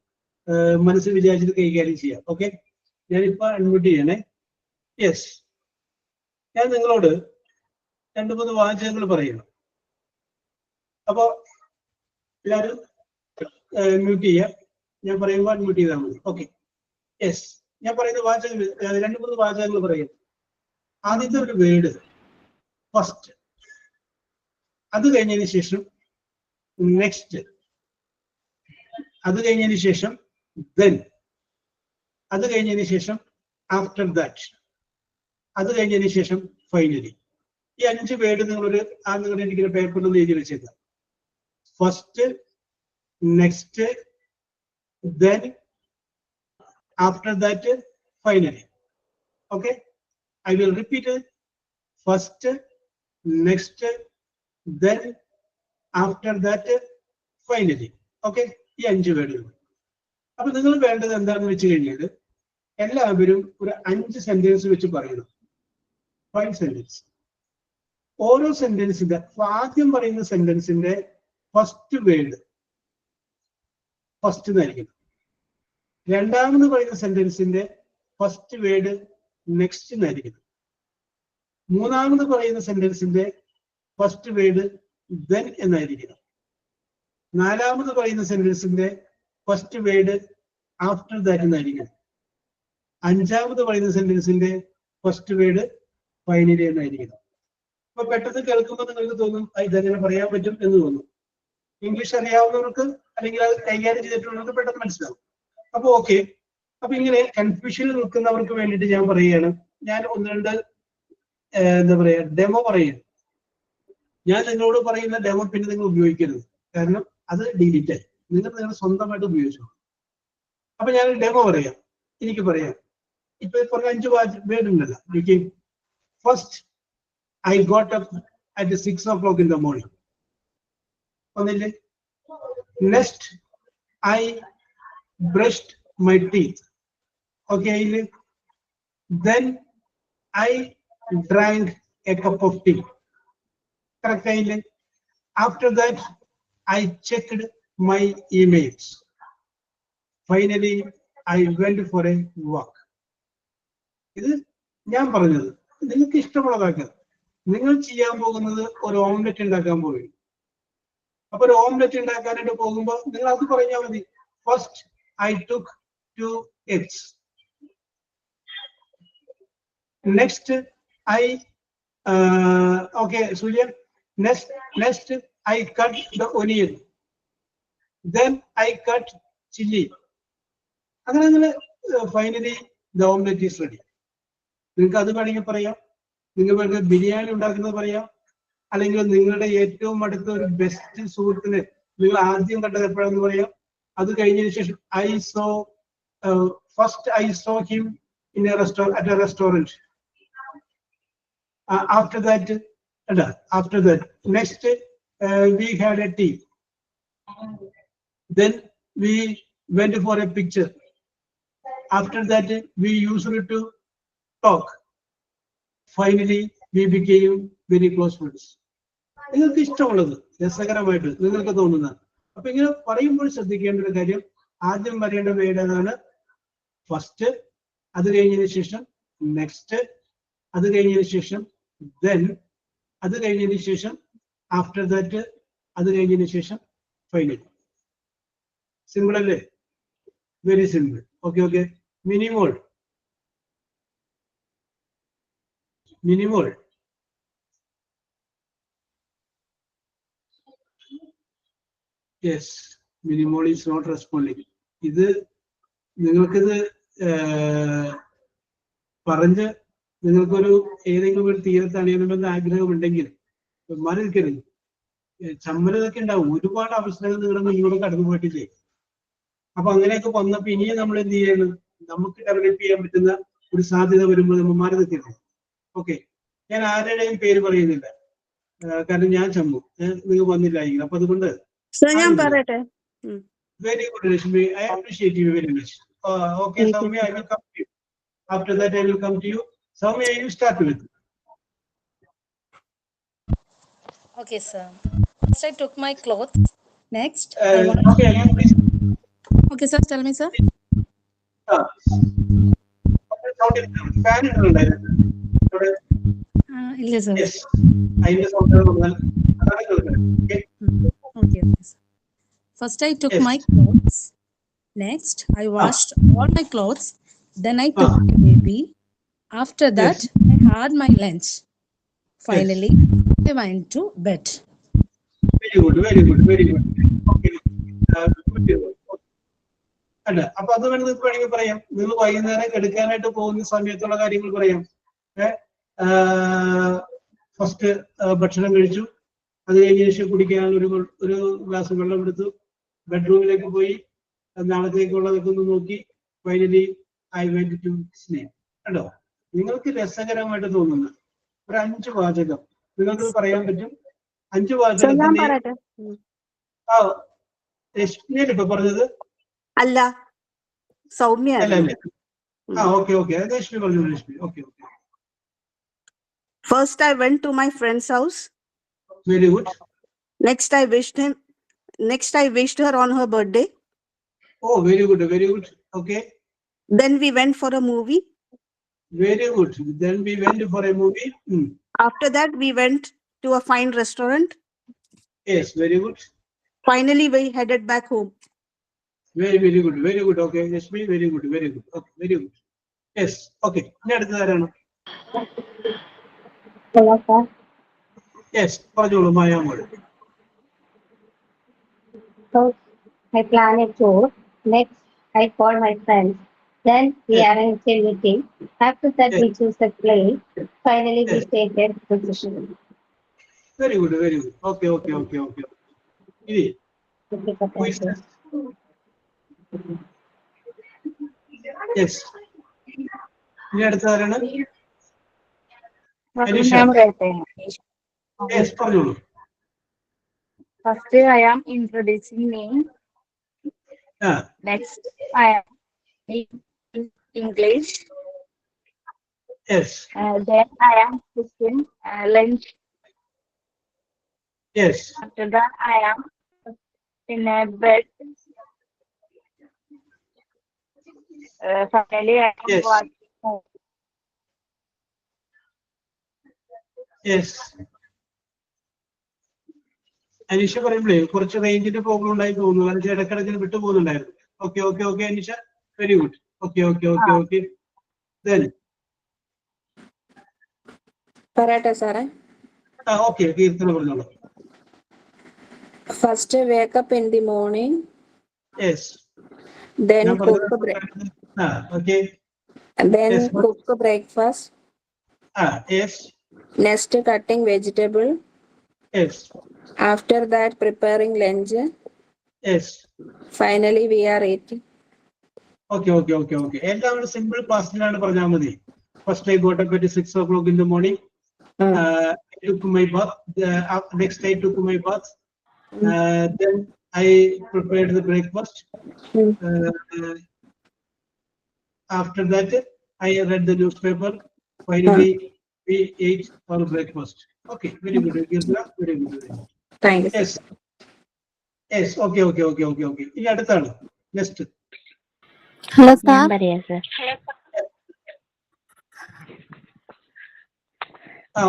മനസ്സിൽ വിചാരിച്ചിട്ട് കൈകാര്യം ചെയ്യാം. ഓക്കെ, ഞാനിപ്പോ അൺമ്യൂട്ട് ചെയ്യണേ. യെസ്, ഞാൻ നിങ്ങളോട് 2-3 വാചകങ്ങൾ പറയണം. അപ്പോ എല്ലാവരും മ്യൂട്ട് ചെയ്യുക. ഞാൻ പറയുമ്പോൾ അൺമ്യൂട്ട് ചെയ്താൽ മതി. Okay, yes. ഞാൻ പറയുന്ന വാചകങ്ങൾ 2-3 വാചകങ്ങൾ പറയും. ആദ്യത്തെ ഒരു വേർഡ് ഫസ്റ്റ്, അത് കഴിഞ്ഞതിന് ശേഷം നെക്സ്റ്റ്, അത് കഴിഞ്ഞതിന് ശേഷം then, അത് കഴിഞ്ഞതിന് ശേഷം ആഫ്റ്റർ ദാറ്റ്, അത് കഴിഞ്ഞതിന് ശേഷം ഫൈനലി. ഈ 5 വേർഡ് നിങ്ങളൊരു നിങ്ങളുടെ എനിക്ക് പേപ്പറിൽ എഴുതി വെച്ചേക്കാം. First, next, then, after that, finally. Okay, I will repeat it. First, next, then, after that, finally. Okay, ഈ 5 വേർഡുകൾ. അപ്പൊ നിങ്ങൾ വേണ്ടത് എന്താണെന്ന് വെച്ച് കഴിഞ്ഞാൽ എല്ലാവരും ഒരു 5 സെന്റൻസ് വെച്ച് പറയണം. 5 സെന്റൻസ്. ഓരോ സെന്റൻസിന്റെ ആദ്യം പറയുന്ന സെന്റൻസിന്റെ ഫസ്റ്റ് വേർഡ് ഫസ്റ്റ് എന്നായിരിക്കും. രണ്ടാമത് പറയുന്ന സെന്റൻസിന്റെ ഫസ്റ്റ് വേർഡ് നെക്സ്റ്റ് എന്നായിരിക്കും. മൂന്നാമത് പറയുന്ന സെന്റൻസിന്റെ ഫസ്റ്റ് വേർഡ് then എന്നായിരിക്കണം. നാലാമത് പറയുന്ന സെന്റൻസിന്റെ ഫസ്റ്റ് വേർഡ് ആഫ്റ്റർ ദാറ്റ് എന്നായിരിക്കണം. അഞ്ചാമത് പറയുന്ന സെന്റൻസിന്റെ ഫസ്റ്റ് വേർഡ് ഫൈനലി എന്നായിരിക്കണം. അപ്പൊ പെട്ടെന്ന് കേൾക്കുമ്പോൾ നിങ്ങൾക്ക് തോന്നും ഇതെങ്ങനെ പറയാൻ പറ്റും എന്ന് തോന്നും. ഇംഗ്ലീഷ് അറിയാവുന്നവർക്ക് അല്ലെങ്കിൽ അത് കൈകാര്യം ചെയ്തിട്ടുള്ളവർക്ക് പെട്ടെന്ന് മനസ്സിലാവും. അപ്പൊ ഓക്കെ, അപ്പൊ ഇങ്ങനെ കൺഫ്യൂഷനിൽ നിൽക്കുന്നവർക്ക് വേണ്ടിയിട്ട് ഞാൻ പറയുകയാണ്. ഞാൻ 1-2 എന്താ പറയാ ഡെമോ പറയുന്നു. ഞാൻ നിങ്ങളോട് പറയുന്ന ഡെമോ പിന്നെ നിങ്ങൾ ഉപയോഗിക്കരുത്. കാരണം അത് ഡിലീറ്റ് ആയി. നിങ്ങൾ സ്വന്തമായിട്ട് ഉപയോഗിച്ചു. അപ്പൊ ഞാൻ ഡെമോ പറയാം. എനിക്ക് പറയാം. ഇപ്പൊ പറഞ്ഞ 5 വേർഡ് ഉണ്ടല്ലോ. എനിക്ക് first I got up at 6 o'clock in the morning. ഒന്നില്ലേ? Next I brushed my teeth. Okay ആയില്ലേ? Then I drank a cup of tea. Correct ആയില്ലേ? After that, I checked my emails. Finally, I went for a walk. ഇത് ഞാൻ പറഞ്ഞത്. നിങ്ങൾക്ക് ഇഷ്ടമുള്ളതാക്കുക. നിങ്ങൾ ചെയ്യാൻ പോകുന്നത് ഒരു ഓംലെറ്റ് ഉണ്ടാക്കാൻ പോകും. അപ്പൊ ഒരു ഓംലെറ്റ് ഉണ്ടാക്കാനായിട്ട് പോകുമ്പോൾ നിങ്ങൾ അത് പറഞ്ഞാൽ മതി. First I took 2 eggs. Next, okay, Surya. Next, I cut the onion. Then I cut chili. അങ്ങനെ finally the omelette is ready. നിങ്ങൾക്ക് അത് വേണമെങ്കിൽ പറയാം. നിങ്ങൾ വേണമെങ്കിൽ ബിരിയാണി ഉണ്ടാക്കുന്നത് പറയാം. അല്ലെങ്കിൽ നിങ്ങളുടെ ഏറ്റവും അടുത്ത ഒരു ബെസ്റ്റ് സുഹൃത്തിനെ നിങ്ങൾ ആദ്യം കണ്ടത് എപ്പോഴാണെന്ന് പറയാം. അത് കഴിഞ്ഞതിന് ശേഷം first I saw him in a restaurant, at a restaurant. After that, next we had a tea. Then we went for a picture. After that, we used to talk. Finally, we became very close friends. നിങ്ങൾക്ക് ഇഷ്ടമുള്ളത് രസകരമായിട്ട് നിങ്ങൾക്ക് തോന്നുന്ന. അപ്പൊ ഇങ്ങനെ പറയുമ്പോൾ ശ്രദ്ധിക്കേണ്ട ഒരു കാര്യം, ആദ്യം പറയേണ്ട വേർഡ് ഏതാണ്? ഫസ്റ്റ്, അത് കഴിഞ്ഞതിന് ശേഷം നെക്സ്റ്റ്, അത് കഴിഞ്ഞതിന് ശേഷം then, അത് കഴിഞ്ഞതിന് ശേഷം after that, അത് കഴിഞ്ഞതിന് ശേഷം final. സിമ്പിൾ അല്ലേ? Very simple. Okay. Minimol. Yes, Minimol is not responding. ഇത് നിങ്ങൾക്കിത് പറഞ്ഞ് നിങ്ങൾക്കൊരു ഏതെങ്കിലും ഒരു തീരത്ത് അണിയണമെന്ന് ആഗ്രഹമുണ്ടെങ്കിൽ മാറി നിൽക്കരുത്. ചമ്മലതൊക്കെ ഉണ്ടാവും. ഒരുപാട് അവസരങ്ങൾ നിങ്ങളുടെ മുന്നിലൂടെ കടന്നു പോയിട്ടില്ലേ? അപ്പൊ അങ്ങനെയൊക്കെ വന്നപ്പോ ഇനിയും നമ്മൾ എന്ത് ചെയ്യണം? നമുക്ക് ഡെവലപ്പ് ചെയ്യാൻ പറ്റുന്ന ഒരു സാധ്യത വരുമ്പോൾ നമ്മൾ മാറി നിൽക്കരുത്. ഓക്കെ, ഞാൻ ആരുടെയും പേര് പറയുന്നില്ല, കാരണം ഞാൻ ചമ്മു, നിങ്ങൾ വന്നില്ലായിരിക്കും. അപ്പൊ അതുകൊണ്ട് ഞാൻ പറയട്ടെ. Very good Rashmi, I appreciate you very much. Okay Soumya, I will come to you. After that, I will come to you. Soumya, you start with. Okay, sir. First, I took my clothes. Next, Okay, again, please. Okay, sir. Tell me, sir. Fan Yes, sir. yes. I will sound. Okay. Okay, sir. First, I took Yes. my clothes. Next, I washed all my clothes. Then I took my baby. After that, I had my lunch. Finally, I went to bed. Very good. Okay. അല്ല, അപ്പൊ അത് വേണമെങ്കിൽ പറയാം. നിങ്ങൾ വൈകുന്നേരം എടുക്കാനായിട്ട് പോകുന്ന സമയത്തുള്ള കാര്യങ്ങൾ പറയാം. ഫസ്റ്റ് ഭക്ഷണം കഴിച്ചു, അത് കഴിഞ്ഞ ശേഷം കുടിക്കാനുള്ള ഒരു ഗ്ലാസ് വെള്ളം എടുത്തു, ബെഡ്റൂമിലേക്ക് പോയി, നാളത്തേക്കുള്ളതൊക്കെ ഒന്ന് നോക്കി, finally I went to sleep. കണ്ടോ? നിങ്ങൾക്ക് രസകരമായിട്ട് തോന്നുന്ന ഒരു 5 വാചകം നിങ്ങൾക്ക് പറയാൻ പറ്റും. 5 വാചകത്തിന്റെ രശ്മിയല്ലേ ഇപ്പൊ പറഞ്ഞത്? അല്ല, സൗമ്യ. അല്ല. ഓക്കെ. രശ്മി പറഞ്ഞു. Rashmi, okay. First, I went to my friend's house. Very good. Next, I wished her on her birthday. Oh, very good. Okay. Then we went for a movie. Very good. Then we went for a movie. After that, we went to a fine restaurant. Yes, very good. Finally, we headed back home. Very good. Okay, Rashmi, very good. Okay, very good. Yes, okay. ഇനി അടുത്തതാരാണ്? Yes, പറഞ്ഞോളൂ മായാമോൾ. So I plan a tour. Next, I call my friends. Then we arrange a meeting. After that, we choose a place. Finally, we take a decision. Very good very good. Okay okay okay okay. ഇനി yes, ഇനി അടുത്ത ആരാണ്? Aneesha. Yes, പറഞ്ഞോളൂ. First, I am introducing me. Next, I am in English. Yes. Then I am cooking lunch. Yes. After that, I am in a bed. Finally, I am Yes. watching movie. Yes. Aneesha പറയുമ്പോഴേ കുറച്ച് റേഞ്ചിന്റെ problem ഉണ്ടായി തോന്നുന്നു. കാരണം ഇടക്കിടക്കിന് വിട്ടു പോകുന്നുണ്ടായിരുന്നു. Okay okay okay Aneesha, very good. Okay okay okay okay. പറയട്ടെ സാറേ? ഓക്കെ, കീർത്തന പറഞ്ഞോളൂ. First, wake up in the morning. Yes. Then cook breakfast. Yes. Next, cutting vegetable. Yes. After that, preparing lunch. Yes. Finally, we are eating. Okay okay okay okay. എല്ലാവരും simple പാസ്റ്റിലാണ് പറഞ്ഞാൽ മതി. First I got up at 6 o'clock in the morning. I took my bath. Next I took my bath. Then I prepared the breakfast. After that, I read the newspaper. Finally, we ate our breakfast. Okay, very good. Very good. Thank you. Yes. Yes. Okay. ഇനി അടുത്താണ്. Next. Hello, sir.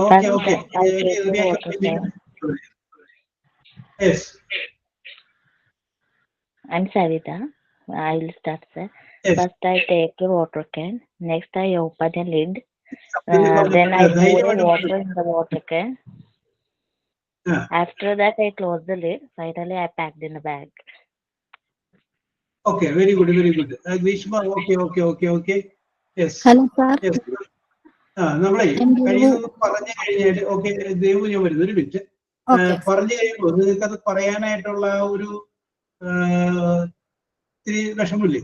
Okay, okay. Yes. I'm Savita. I will start, sir. Yes. First, I take a water can. Next, I open a lid. Then I pour water in the water can. After that, I close the lid. Finally, I packed in a bag. Okay, very good, very good. Grishma, okay. Yes. Hello, sir. Yes. നമ്മളെ കഴിയുന്നത് പറഞ്ഞു കഴിഞ്ഞാൽ okay, ദൈവം ഞാൻ വരുന്നു ഒരു minute. പറഞ്ഞു കഴിയുമ്പോൾ നിങ്ങൾക്കത് പറയാനായിട്ടുള്ള ഒരു ഇത്തിരി വിഷമില്ലേ,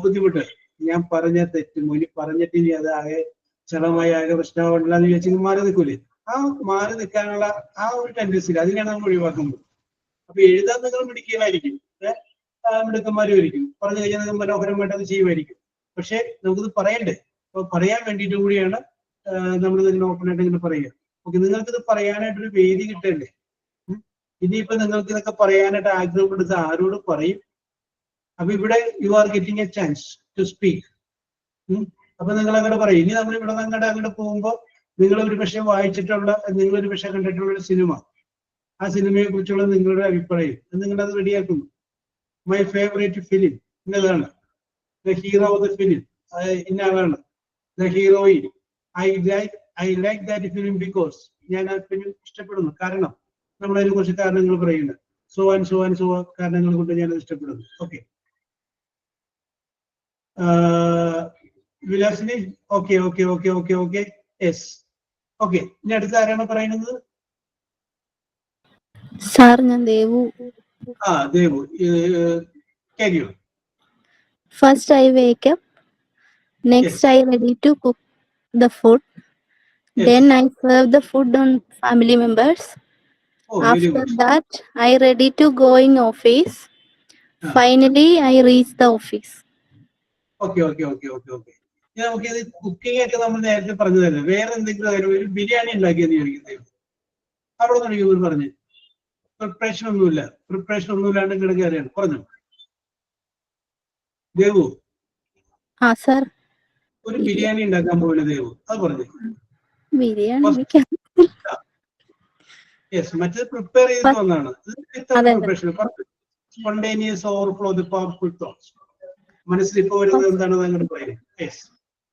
ബുദ്ധിമുട്ട്? ഞാൻ പറഞ്ഞ തെറ്റുമോ, ഇനി പറഞ്ഞിട്ട് ഇനി അത് ആകെ ചളമായി ആകെ പ്രശ്നമാവില്ല എന്ന് വിചാരിച്ചെങ്കിൽ മാറി നിൽക്കൂലേ? ആ മാറി നിൽക്കാനുള്ള ആ ഒരു ടെൻഡൻസി അതിനെയാണ് നമ്മൾ ഒഴിവാക്കുന്നത്. അപ്പൊ എഴുതാൻ നിങ്ങൾ മിടുക്കികളായിരിക്കും, മിടുക്കന്മാരും ആയിരിക്കും, പറഞ്ഞു കഴിഞ്ഞാൽ നിങ്ങൾ മനോഹരമായിട്ട് അത് ചെയ്യുമായിരിക്കും. പക്ഷെ നമുക്കിത് പറയണ്ടേ? അപ്പൊ പറയാൻ വേണ്ടിയിട്ട് കൂടിയാണ് നമ്മൾ ഇതിങ്ങനെ ഓപ്പൺ ആയിട്ട് ഇങ്ങനെ പറയുക. ഓക്കെ, നിങ്ങൾക്കിത് പറയാനായിട്ടൊരു വേദി കിട്ടണ്ടേ? ഇനിയിപ്പോ നിങ്ങൾക്ക് ഇതൊക്കെ പറയാനായിട്ട് ആഗ്രഹപ്പെടുന്നത് ആരോട് പറയും? അപ്പൊ ഇവിടെ you are getting a chance to speak. അപ്പൊ നിങ്ങൾ അങ്ങോട്ട് പറയും. ഇനി നമ്മൾ ഇവിടെ അങ്ങോട്ട് പോകുമ്പോൾ നിങ്ങൾ ഒരു പക്ഷെ വായിച്ചിട്ടുള്ള, നിങ്ങൾ ഒരു പക്ഷെ കണ്ടിട്ടുള്ള ഒരു സിനിമ, ആ സിനിമയെ കുറിച്ചുള്ള നിങ്ങളുടെ അഭിപ്രായം നിങ്ങളത് റെഡിയാക്കുന്നു. മൈ ഫേവറേറ്റ് ഫിലിം ഇന്നതാണ്, the hero of the film ഇന്ന ആളാണ്, the heroine, I like that film because, ഞാൻ ആ ഫിലിം ഇഷ്ടപ്പെടുന്നു കാരണം നമ്മളതിനെ കുറിച്ച് കാരണങ്ങൾ പറയുന്നുണ്ട്. സോ കാരണങ്ങൾ കൊണ്ട് ഞാനത് ഇഷ്ടപ്പെടുന്നു. Okay, Vilasini okay. Yes, okay. ഇനി അടുത്ത ആരാണ് പറയുന്നത്? സാർ, ഞാൻ Devu. Devu, carry on. First, I wake up. Next, Yes. I ready to cook the food. Yes. Then I serve the food on family members. Oh, very After good. that, I ready to go in office. Finally, I reach the office. Okay. നമുക്ക് ഇത് cooking ഒക്കെ നമ്മൾ നേരത്തെ പറഞ്ഞു തന്നെ. വേറെ എന്തെങ്കിലും ഒരു ബിരിയാണി ഉണ്ടാക്കിയെന്ന് ചോദിക്കുന്നത് അവിടെ നിന്ന് പറഞ്ഞു. പ്രിപ്പറേഷൻ ഒന്നുമില്ലാണ്ട് കിടക്കുകയാണ്. പറഞ്ഞു ദേവു. സർ, ഒരു ബിരിയാണി ഉണ്ടാക്കാൻ പോകില്ല ദേവു, അത് പറഞ്ഞു. ബിരിയാണി യെസ്, മറ്റേത് പ്രിപ്പയർ ചെയ്തിട്ട് വന്നതാണ്. Preparation spontaneous overflow the powerful thoughts. മനസ്സിൽ ഇപ്പൊ വരുന്നത് എന്താണെന്ന് അങ്ങോട്ട് പറയുന്നത്. Yes,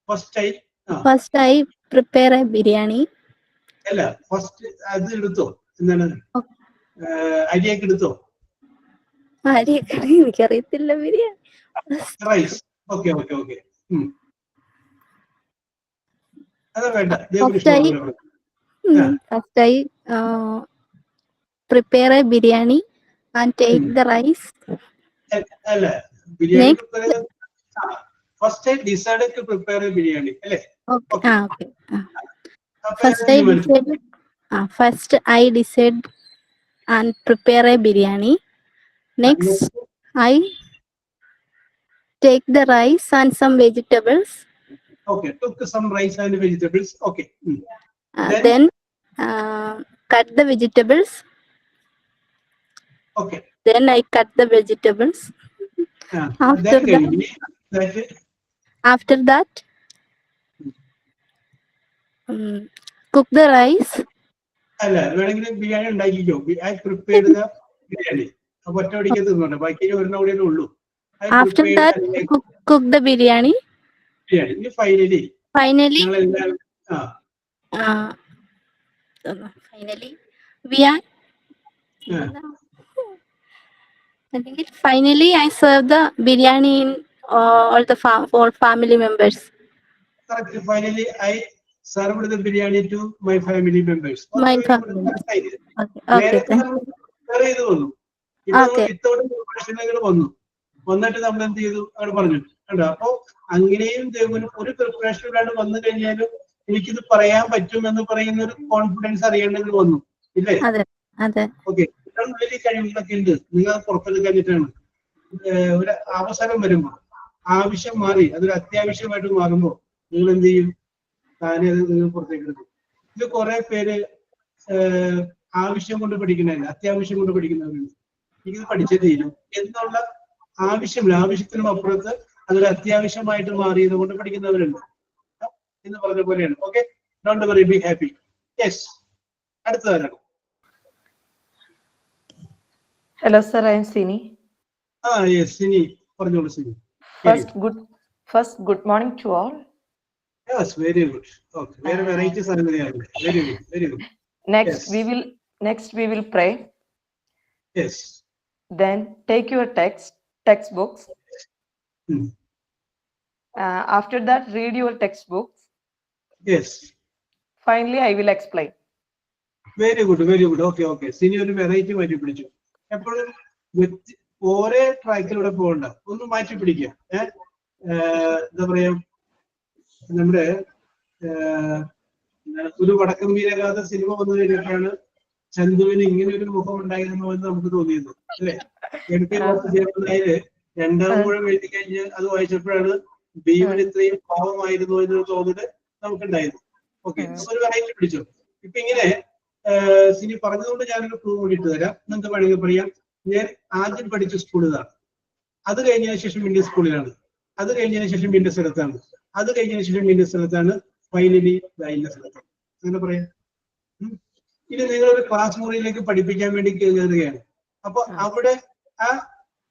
first I prepare a biryani. അല്ല, ഫസ്റ്റ് അത് എടുത്തോ, എന്താണ് അരിയൊക്കെ എടുത്തോ? എനിക്കറിയത്തില്ല ബിരിയാണി. റൈസ്. ഓക്കെ. അതാ വേണ്ട. First I prepare a biryani and take the rice. അല്ല ബിരിയാണി Next, പ്രിപ്പയർ ചെയ്ത first I decided to prepare a biryani അല്ലേ? okay. Okay. അപ്പൊ First ഏതാ I തീരുമാനിച്ചു? decided. First I decide and prepare a biryani. Next, I take the rice and some vegetables. Okay, took some rice and vegetables. Okay. Then cut the vegetables. Okay. Then I cut the vegetables. After that, cook the rice. അല്ല വേണമെങ്കിൽ ബിരിയാണി ഉണ്ടാക്കിക്കോ. I prepared the biryani. അപ്പൊ ഒറ്റ അടിക്കാൻ തീർന്നോട്ടെ, ബാക്കി ഒരെണ്ണം കൂടെ ഉള്ളൂ. After that, cook the biryani. Finally, finally we are finally I serve the biryani in all the all family members. Correct. Finally I served the biryani to my family members. My family. വന്നിട്ട് നമ്മൾ എന്ത് ചെയ്തു അവിടെ പറഞ്ഞു കണ്ടോ. അപ്പൊ അങ്ങനെയും ഒരു പ്രിപ്പറേഷൻ ഇല്ലാണ്ട് വന്നു കഴിഞ്ഞാലും എനിക്കിത് പറയാൻ പറ്റും എന്ന് പറയുന്ന ഒരു കോൺഫിഡൻസ് അറിയേണ്ടത് വന്നു ഇല്ലേ? ഓക്കെ, വലിയ കഴിവുകളൊക്കെ ഉണ്ട്. നിങ്ങൾ പുറത്തെടുക്കാനിട്ടാണ് ഒരു അവസരം വരുമ്പോ ആവശ്യം മാറി അതൊരു അത്യാവശ്യമായിട്ട് മാറുമ്പോ നിങ്ങൾ എന്ത് ചെയ്യും? താനെ അത് നിങ്ങൾ പുറത്തേക്ക് എടുക്കും. ഇത് കുറെ പേര് ആവശ്യം കൊണ്ട് പഠിക്കണല്ല, അത്യാവശ്യം കൊണ്ട് പഠിക്കുന്നവരുണ്ട്. എനിക്കിത് പഠിച്ചേ തീരും എന്നുള്ള ആവശ്യമില്ല, ആവശ്യത്തിനും അപ്പുറത്ത് അതൊരു അത്യാവശ്യമായിട്ട് മാറിയത് കൊണ്ട് പഠിക്കുന്നവരുണ്ട് എന്ന് പറഞ്ഞ പോലെയാണ്. Okay, don't worry, be happy. Yes, അടുത്തതാണ്. Hello sir, I am Sini. Yes, Sini, പറഞ്ഞോളൂ Sini. First good morning to all. Yes, very good. Okay, very variety സംഗതിയാണ്. Very good, very good. Next we will pray. Yes. Then take your textbooks. After that, read your textbooks. Yes. Finally, I will explain. Very good, very good. Okay, okay. Sini ഒരു variety മാറ്റി പിടിച്ചു. എപ്പോഴും ഒരേ ട്രാക്കിലൂടെ പോകണ്ട, ഒന്ന് മാറ്റി പിടിക്കുക. എന്താ പറയാ, നമ്മുടെ ഒരു വടക്കം വീരഗാഥ സിനിമ വന്നു കഴിഞ്ഞപ്പോഴാണ് ചന്തുവിന് ഇങ്ങനെ ഒരു മുഖം ഉണ്ടായിരുന്നു എന്ന് നമുക്ക് തോന്നിയത് അല്ലെ? MP രണ്ടാം മുഴുവൻ എഴുതി കഴിഞ്ഞ് അത് വായിച്ചപ്പോഴാണ് ഭീമൻ ഇത്രയും പാവമായിരുന്നു എന്നൊരു തോന്നല് നമുക്കുണ്ടായിരുന്നു. ഓക്കെ, ഒരു വെറൈറ്റി പിടിച്ചു. ഇപ്പൊ ഇങ്ങനെ സിനി പറഞ്ഞതുകൊണ്ട് ഞാനൊരു ക്ലൂ കൂടി ഇട്ട് തരാം. നിങ്ങൾക്ക് വേണമെങ്കിൽ പറയാം, ഞാൻ ആദ്യം പഠിച്ച സ്കൂൾ ഇതാണ്, അത് കഴിഞ്ഞതിന് ശേഷം വീണ്ടും സ്കൂളിലാണ്, അത് കഴിഞ്ഞതിന് ശേഷം വീണ്ടും സ്ഥലത്താണ്, അത് കഴിഞ്ഞതിന് ശേഷം വീണ്ടും സ്ഥലത്താണ്, ഫൈനലി ഇന്ന സ്ഥലത്താണ്. അങ്ങനെ പറയാം. ഇനി നിങ്ങളൊരു ക്ലാസ് മുറിയിലേക്ക് പഠിപ്പിക്കാൻ വേണ്ടി കയറുകയാണ്. അപ്പൊ അവിടെ ആ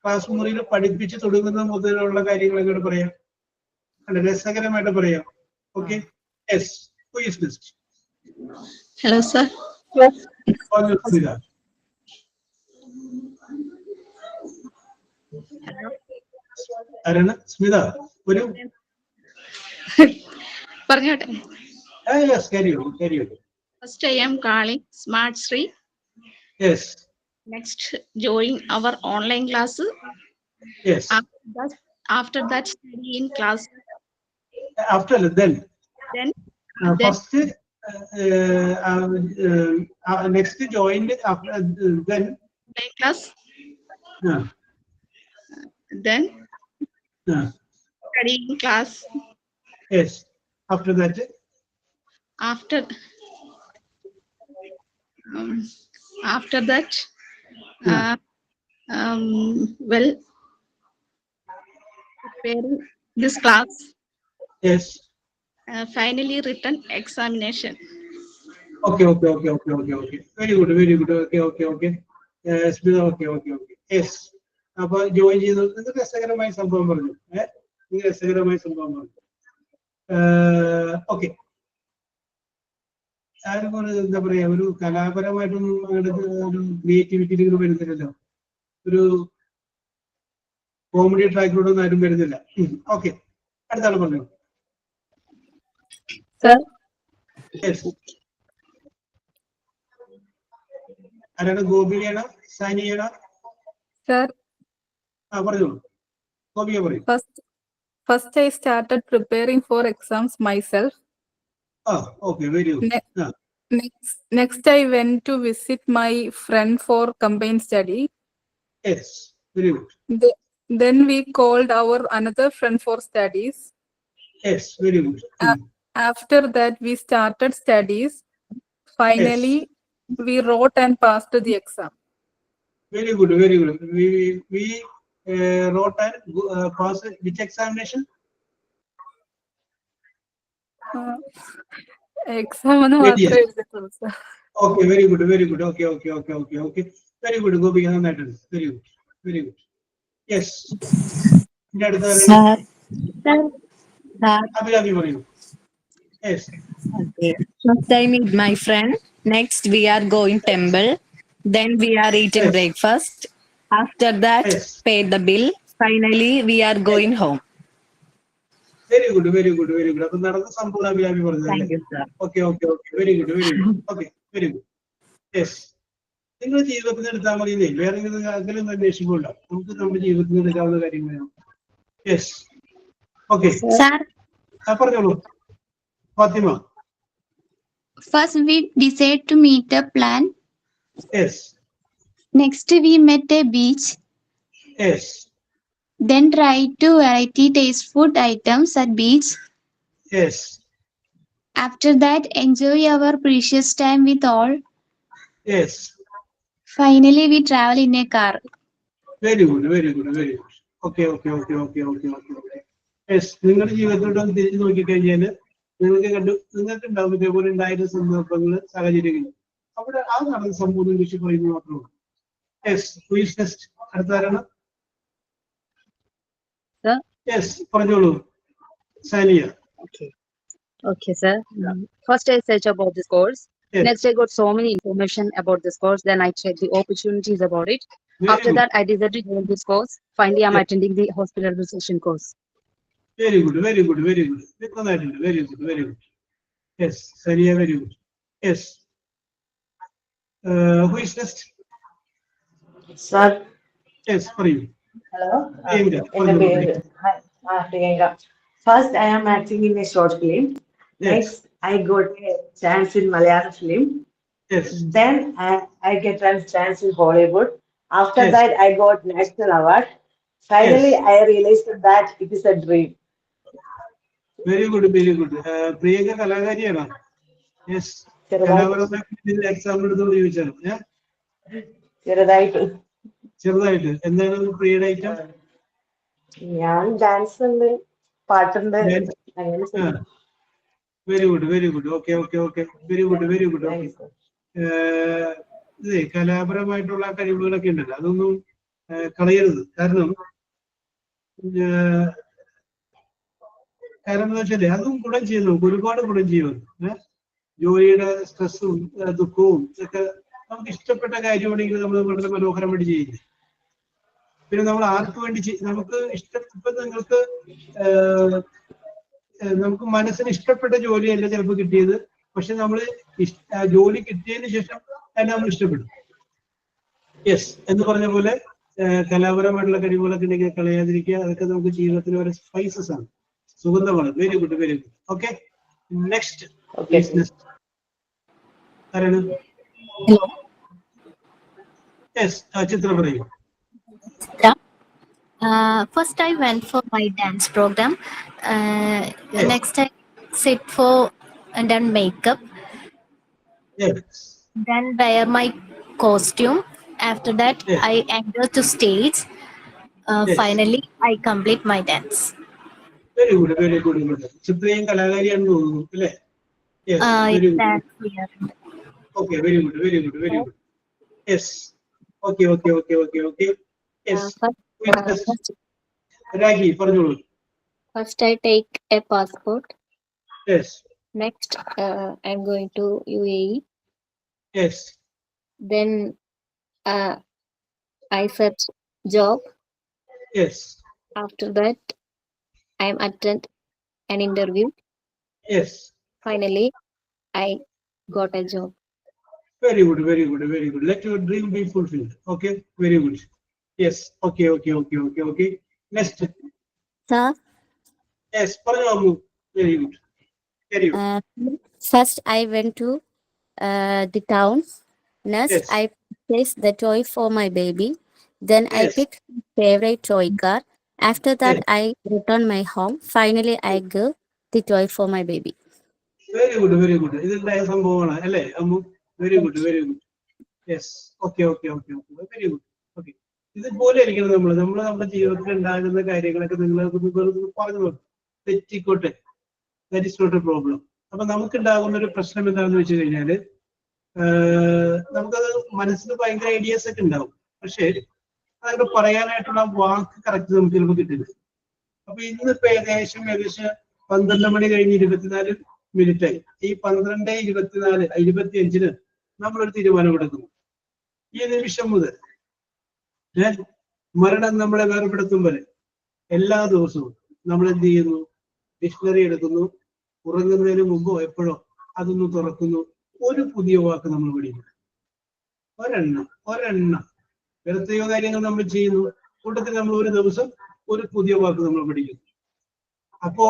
ക്ലാസ് മുറിയിൽ പഠിപ്പിച്ച് തുടങ്ങുന്ന മുതലുള്ള കാര്യങ്ങൾ എങ്ങനെ പറയാം? അല്ല, രസകരമായിട്ട് പറയാം. Okay, yes, who is this? Hello sir. ആരാണ്? സ്മിത. ഒരു പറഞ്ഞോട്ടെ. Yes, carry on, carry on. First I am calling Smart Sri. Yes. Next, join our online class. Yes. After that study in class. After then first next joined after then online class. Then study in class. Yes. After that well, preparing this class. Yes. Finally written examination. Okay. Very good, very good. Okay. Smita, okay. Yes. അപ്പൊ join ചെയ്തു. നിങ്ങൾക്ക് രസകരമായ സംഭവം പറഞ്ഞു. രസകരമായ സംഭവം പറഞ്ഞു. Okay, ആരും എന്താ പറയാ, ഒരു കലാപരമായിട്ടൊന്നും അങ്ങോട്ട് ഒരു ക്രിയേറ്റിവിറ്റിയിൽ ഇങ്ങനെ വരുന്നില്ലല്ലോ, ഒരു കോമഡി ട്രാക്കിലൂടെ ഒന്നും ആരും വരുന്നില്ല. ഓക്കെ, അടുത്ത ആൾ പറഞ്ഞു. ആരാണ്? ഗോപിയാണോ സാനിയാണോ? Sir, പറഞ്ഞോളൂ. ഗോപിക പറയൂ. first I started preparing for exams myself. Okay, very good. Next I went to visit my friend for combined study. Yes, very good. Then we called our another friend for studies. Yes, very good. After that we started studies. Finally, we wrote and passed the exam. Very good, very good. We wrote and passed which examination? Exam ആണ് മാത്രമേ എഴുതിയിട്ടുള്ളൂ sir. Okay, very good, very good. Okay. Very good, Gopika, നന്നായിട്ടുണ്ട്. Very good, very good. Yes. Abhirami പറയൂ. Yes. Okay. First I meet my friend. Next we are going temple. Then we are eating breakfast. After that, pay the bill. Finally, we are going home. Very good. അപ്പൊ നടന്ന സംഭവം അഭിരാമി പറഞ്ഞത്. Okay. Very good. Okay, very good. Yes. നിങ്ങൾ ജീവിതത്തിൽ എടുത്താൽ മതി. വേറെ എന്തെങ്കിലും അന്വേഷിക്കുമല്ല. നമുക്ക് നമ്മുടെ ജീവിതത്തിൽ എടുക്കാവുന്ന കാര്യങ്ങളാണ്. Yes. Okay. പറഞ്ഞോളൂ Fathima. First, we decide to meet a plan. Yes. Next, we met a beach. Yes. Then try to variety taste food items at beach. Yes. After that, enjoy our precious time with all. Yes. Finally, we travel in a car. Very good. Okay. Yes. നിങ്ങളുടെ ജീവിതത്തിലോട്ട് തിരിഞ്ഞു നോക്കിക്കഴിഞ്ഞാൽ നിങ്ങൾക്ക് ഉണ്ടാവും ഇതേപോലെ ഉണ്ടായിരുന്ന സന്ദർഭങ്ങൾ, സാഹചര്യങ്ങൾ. അവിടെ ആ നടന്ന സംഭവം കുറിച്ച് പറയുന്നത് മാത്രമേ. Yes. Who is next? അടുത്താരാണ്? Yes. പറഞ്ഞോളൂ Sania. Okay, sir. First, I search about this course. Yes. Next, I got so many information about this course. Then I checked the opportunities about it. After that, I decided to join this course. Finally, I'm attending the hospital administration course. Very good. Very good. Very good. Yes, Saniya, very good. Yes. Who is next? Sir. Yes, for you. Hello. Priyanka. First, I am acting in a short film. Next, I got a chance in Malayalam film. Yes. Then I get a chance in Hollywood. After that, I got national award. Finally, I realized that it is a dream. Very good. Priyanka കലാകാരിയാണോ? Yes. Exam എടുത്തോണ്ട് ചോദിച്ചാണ്. ചെറുതായിട്ട്. എന്താണ് പ്രിയയുടെ item? ഞാൻ dance ഉണ്ട്, പാട്ടുണ്ട്. Very good. Okay. Very good. ഇതേ കലാപരമായിട്ടുള്ള കഴിവുകളൊക്കെ ഉണ്ടല്ലോ, അതൊന്നും കളയരുത്. കാരണം എന്താ വെച്ചാല് അതും ഗുണം ചെയ്യുന്നു, ഒരുപാട് ഗുണം ചെയ്യുന്നു. ജോലിയുടെ സ്ട്രെസ്സും ദുഃഖവും ഒക്കെ നമുക്ക് ഇഷ്ടപ്പെട്ട കാര്യമാണെങ്കിൽ നമ്മൾ വളരെ മനോഹരമായിട്ട് ചെയ്യുന്നത്. പിന്നെ നമ്മൾ ആർക്ക് വേണ്ടി നമുക്ക് ഇപ്പൊ നമുക്ക് മനസ്സിന് ഇഷ്ടപ്പെട്ട ജോലിയല്ല ചിലപ്പോൾ കിട്ടിയത്, പക്ഷെ നമ്മൾ ജോലി കിട്ടിയതിന് ശേഷം തന്നെ നമ്മൾ ഇഷ്ടപ്പെടും. യെസ്, എന്ന് പറഞ്ഞ പോലെ കലാപരമായിട്ടുള്ള കഴിവുകളൊക്കെ ഉണ്ടെങ്കിൽ കളയാതിരിക്കുക. അതൊക്കെ നമുക്ക് ജീവിതത്തിന് ഒരു സ്പൈസസ് ആണ്, സുഗന്ധമാണ്. Very good. ഓക്കെ, നെക്സ്റ്റ് ആരാണ്? യെസ്, ചിത്ര പറയൂ. First I went for my dance program. Next I sit for and done makeup. Then wear my costume. After that I enter to stage. Finally I complete my dance. Very good. ചിത്രയും കലാകാരിയാണെന്ന് തോന്നുന്നു അല്ലേ? Okay, very good. Yes. Okay. Yes. Ragi, പറഞ്ഞോളൂ. First I take a passport. Yes. Next I'm going to UAE. Yes. Then I search job. Yes. After that I'm attend an interview. Yes. Finally I got a job. Very good, very good, very good. Let your dream be fulfilled. Okay, very good. Yes. Okay. Next. Sir, Yes, Paragamu. Very good. Very good. first I went to the town. Next, Yes. I purchased the toy for my baby. Then I Yes. picked my favorite toy car. After that, Yes. I returned my home. Finally, I gave the toy for my baby. Very good, very good. ഇതുണ്ടായ സംഭവമാണ് അല്ലേ Ammu? Very good, very good. Yes. Okay. Very good. Okay. ഇതുപോലെ ഇരിക്കണം നമ്മൾ നമ്മുടെ ജീവിതത്തിൽ ഉണ്ടാകുന്ന കാര്യങ്ങളൊക്കെ നിങ്ങൾക്ക് പറഞ്ഞു നോക്കും. തെറ്റിക്കോട്ടെ. That is not a problem. അപ്പൊ നമുക്ക് ഉണ്ടാകുന്ന ഒരു പ്രശ്നം എന്താണെന്ന് വെച്ച് കഴിഞ്ഞാല് നമുക്കത് മനസ്സിൽ ഭയങ്കര ഐഡിയാസ് ഒക്കെ ഉണ്ടാവും. പക്ഷേ അതൊക്കെ പറയാനായിട്ടുള്ള വാക്ക് കറക്റ്റ് നമുക്ക് ചിലപ്പോൾ കിട്ടില്ല. അപ്പൊ ഇന്നിപ്പോ ഏകദേശം 12 മണി കഴിഞ്ഞ് 24 മിനിറ്റായി. ഈ 12:25 നമ്മളൊരു തീരുമാനം എടുക്കുന്നു. ഈ നിമിഷം മുതൽ മരണം നമ്മളെ വേർപെടുത്തും വരെ എല്ലാ ദിവസവും നമ്മൾ എന്ത് ചെയ്യുന്നു? ഡിക്ഷണറി എടുക്കുന്നു. ഉറങ്ങുന്നതിന് മുമ്പോ എപ്പോഴോ അതൊന്ന് തുറക്കുന്നു. ഒരു പുതിയ വാക്ക് നമ്മൾ പഠിക്കുന്നു. ഒരെണ്ണം എത്രയോ കാര്യങ്ങൾ നമ്മൾ ചെയ്യുന്നു. കൂട്ടത്തിൽ നമ്മൾ ഒരു ദിവസം ഒരു പുതിയ വാക്ക് നമ്മൾ പഠിക്കുന്നു. അപ്പോ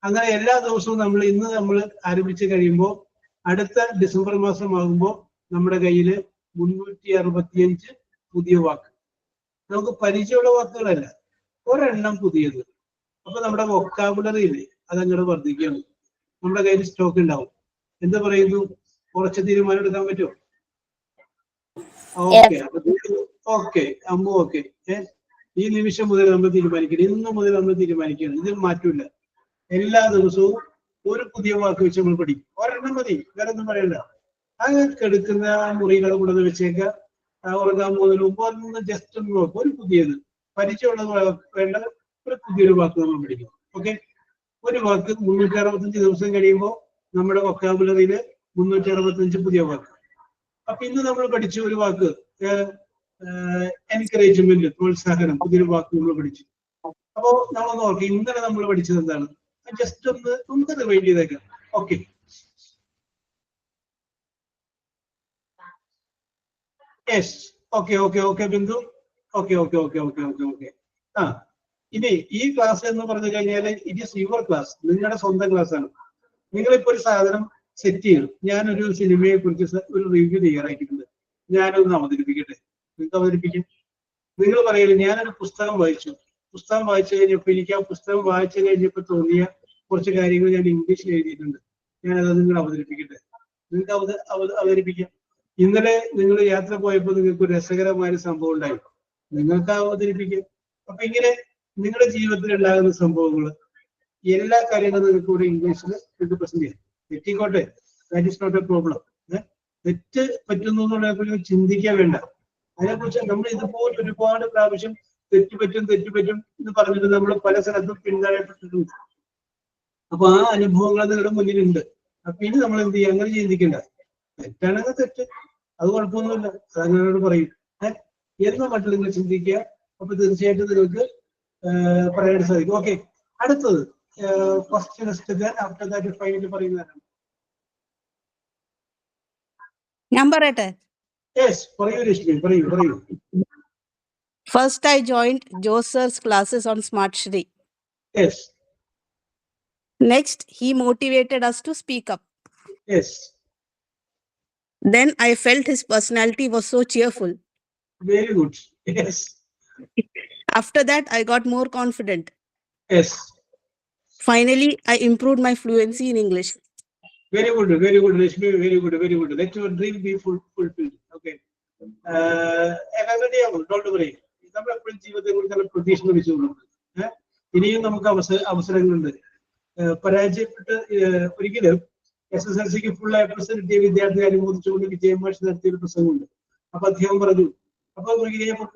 അങ്ങനെ എല്ലാ ദിവസവും ഇന്ന് നമ്മൾ ആരംഭിച്ച് കഴിയുമ്പോൾ അടുത്ത ഡിസംബർ മാസമാകുമ്പോൾ നമ്മുടെ കയ്യിൽ 365 പുതിയ വാക്ക്. നമുക്ക് പരിചയമുള്ള വാക്കുകളല്ല, ഒരെണ്ണം പുതിയത്. അപ്പൊ നമ്മുടെ വൊക്കാബുലറി ഇല്ലേ അതങ്ങോട്ട് വർദ്ധിക്കുകയാണ്. നമ്മുടെ കയ്യിൽ സ്റ്റോക്ക് ഉണ്ടാവും. എന്താ പറയുന്നു? കുറച്ച് തീരുമാനം എടുക്കാൻ പറ്റുമോ? Okay Ammu okay. ഈ നിമിഷം മുതൽ നമ്മൾ തീരുമാനിക്കണം. ഇന്ന് മുതൽ നമ്മൾ തീരുമാനിക്കണം. ഇതിൽ മാറ്റമില്ല. എല്ലാ ദിവസവും ഒരു പുതിയ വാക്ക് വെച്ച് നമ്മൾ പഠിക്കും. ഒരെണ്ണം മതി, വേറെ ഒന്നും പറയണ്ട. അങ്ങനെ എടുക്കുന്ന മുറികളെ കൂടെ വെച്ചേക്കുക. ഉറങ്ങാൻ പോകുന്നതിന് മുമ്പ് ഒന്ന് ജസ്റ്റ് ഒന്ന് നോക്കും. ഒരു പുതിയത് പരിചയമുള്ളത് വേണ്ട ഒരു പുതിയൊരു വാക്ക് നമ്മൾ പഠിക്കും. ഓക്കെ, ഒരു വാക്ക് 365 ദിവസം കഴിയുമ്പോൾ നമ്മുടെ വൊക്കാബുലറിയിൽ 365 പുതിയ വാക്ക്. അപ്പൊ ഇന്ന് നമ്മൾ പഠിച്ച ഒരു വാക്ക് എൻകറേജ്മെന്റ്, പ്രോത്സാഹനം, പുതിയൊരു വാക്ക് നമ്മൾ പഠിച്ചു. അപ്പോ നമ്മൾ നോക്കി ഇന്നലെ നമ്മൾ പഠിച്ചത് എന്താണ്? ജസ്റ്റ് ഒന്ന് റിവൈൻഡ് ചെയ്തേക്കാം. Okay, yes, okay Bindu. Okay. ഇനി ഈ ക്ലാസ് എന്ന് പറഞ്ഞു കഴിഞ്ഞാൽ ഇറ്റ് ഈസ് യുവർ ക്ലാസ്, നിങ്ങളുടെ സ്വന്തം ക്ലാസ് ആണ്. നിങ്ങളിപ്പോ ഒരു സാധനം സെറ്റ് ചെയ്യണം. ഞാനൊരു സിനിമയെ കുറിച്ച് ഒരു റിവ്യൂ തയ്യാറാക്കിയിട്ടുണ്ട്. ഞാനൊന്ന് അവതരിപ്പിക്കട്ടെ. നിങ്ങൾക്ക് അവതരിപ്പിക്കും. നിങ്ങൾ പറയല് ഞാനൊരു പുസ്തകം വായിച്ചു കഴിഞ്ഞപ്പോൾ എനിക്ക് ആ പുസ്തകം വായിച്ചു കഴിഞ്ഞപ്പോൾ തോന്നിയ കുറച്ച് കാര്യങ്ങൾ ഞാൻ ഇംഗ്ലീഷിൽ എഴുതിയിട്ടുണ്ട്. ഞാനത് നിങ്ങൾ അവതരിപ്പിക്കട്ടെ. നിങ്ങൾക്ക് അവതരിപ്പിക്കാം. ഇന്നലെ നിങ്ങൾ യാത്ര പോയപ്പോൾ നിങ്ങൾക്ക് ഒരു രസകരമായ സംഭവം ഉണ്ടായി, നിങ്ങൾക്ക് അവതരിപ്പിക്കാം. അപ്പൊ ഇങ്ങനെ നിങ്ങളുടെ ജീവിതത്തിൽ ഉണ്ടാകുന്ന സംഭവങ്ങൾ എല്ലാ കാര്യങ്ങളും നിങ്ങൾക്ക് ഇവിടെ ഇംഗ്ലീഷിൽ നിങ്ങൾക്ക് പ്രസന്റ് ചെയ്യാം. തെറ്റിക്കോട്ടെ, that is not a problem. തെറ്റ് പറ്റുന്നു എന്നുള്ള ചിന്തിക്കാൻ വേണ്ട. അതിനെക്കുറിച്ച് നമ്മൾ ഇതുപോലെ ഒരുപാട് പ്രാവശ്യം തെറ്റുപറ്റും എന്ന് പറഞ്ഞിട്ട് നമ്മൾ പല സ്ഥലത്തും പിന്താഴപ്പെട്ടിട്ടുണ്ട്. അപ്പൊ ആ അനുഭവങ്ങൾ നിങ്ങളുടെ മുന്നിലുണ്ട്. അപ്പൊ ഇനി നമ്മൾ എന്ത് ചെയ്യുക? അങ്ങനെ ചിന്തിക്കണ്ട. തെറ്റാണെങ്കിൽ തെറ്റ്, അത് കുഴപ്പമൊന്നുമില്ല, അതങ്ങനോട് പറയും എന്ന മട്ടിൽ നിങ്ങൾ ചിന്തിക്കുക. അപ്പൊ തീർച്ചയായിട്ടും നിങ്ങൾക്ക് പറയാനായിട്ട് സാധിക്കും. ഓക്കെ, അടുത്തത് ക്വസ്റ്റ്യൻ ആഫ്റ്റർ ദാറ്റ് ഫൈനൽ പറയുന്നതാണ്. ഞാൻ പറയട്ടെ? യെസ്, പറയൂ രശ്മി, പറയൂ. First, I joined Joser's classes on Smart Shri. Yes. Next, he motivated us to speak up. Yes. Then I felt his personality was so cheerful. Very good. Yes. After that, I got more confident. Yes. Finally, I improved my fluency in English. Very good, Rashmi. Very good. Let your dream be fulfilled. Okay. Don't worry. നമ്മളെപ്പോഴും ജീവിതത്തെ കുറിച്ചുള്ള പ്രതീക്ഷ വെച്ചുകൊള്ളും. ഇനിയും നമുക്ക് അവസരങ്ങളുണ്ട്. പരാജയപ്പെട്ട് ഒരിക്കലും SSLCക്ക് full A+ കിട്ടിയ വിദ്യാർത്ഥിയെ അനുമോദിച്ചുകൊണ്ട് വിജയമാഷ് നടത്തിയൊരു പ്രസംഗമുണ്ട്. അപ്പൊ അദ്ദേഹം പറഞ്ഞു, അപ്പൊ നോക്കിക്കഴിഞ്ഞപ്പോ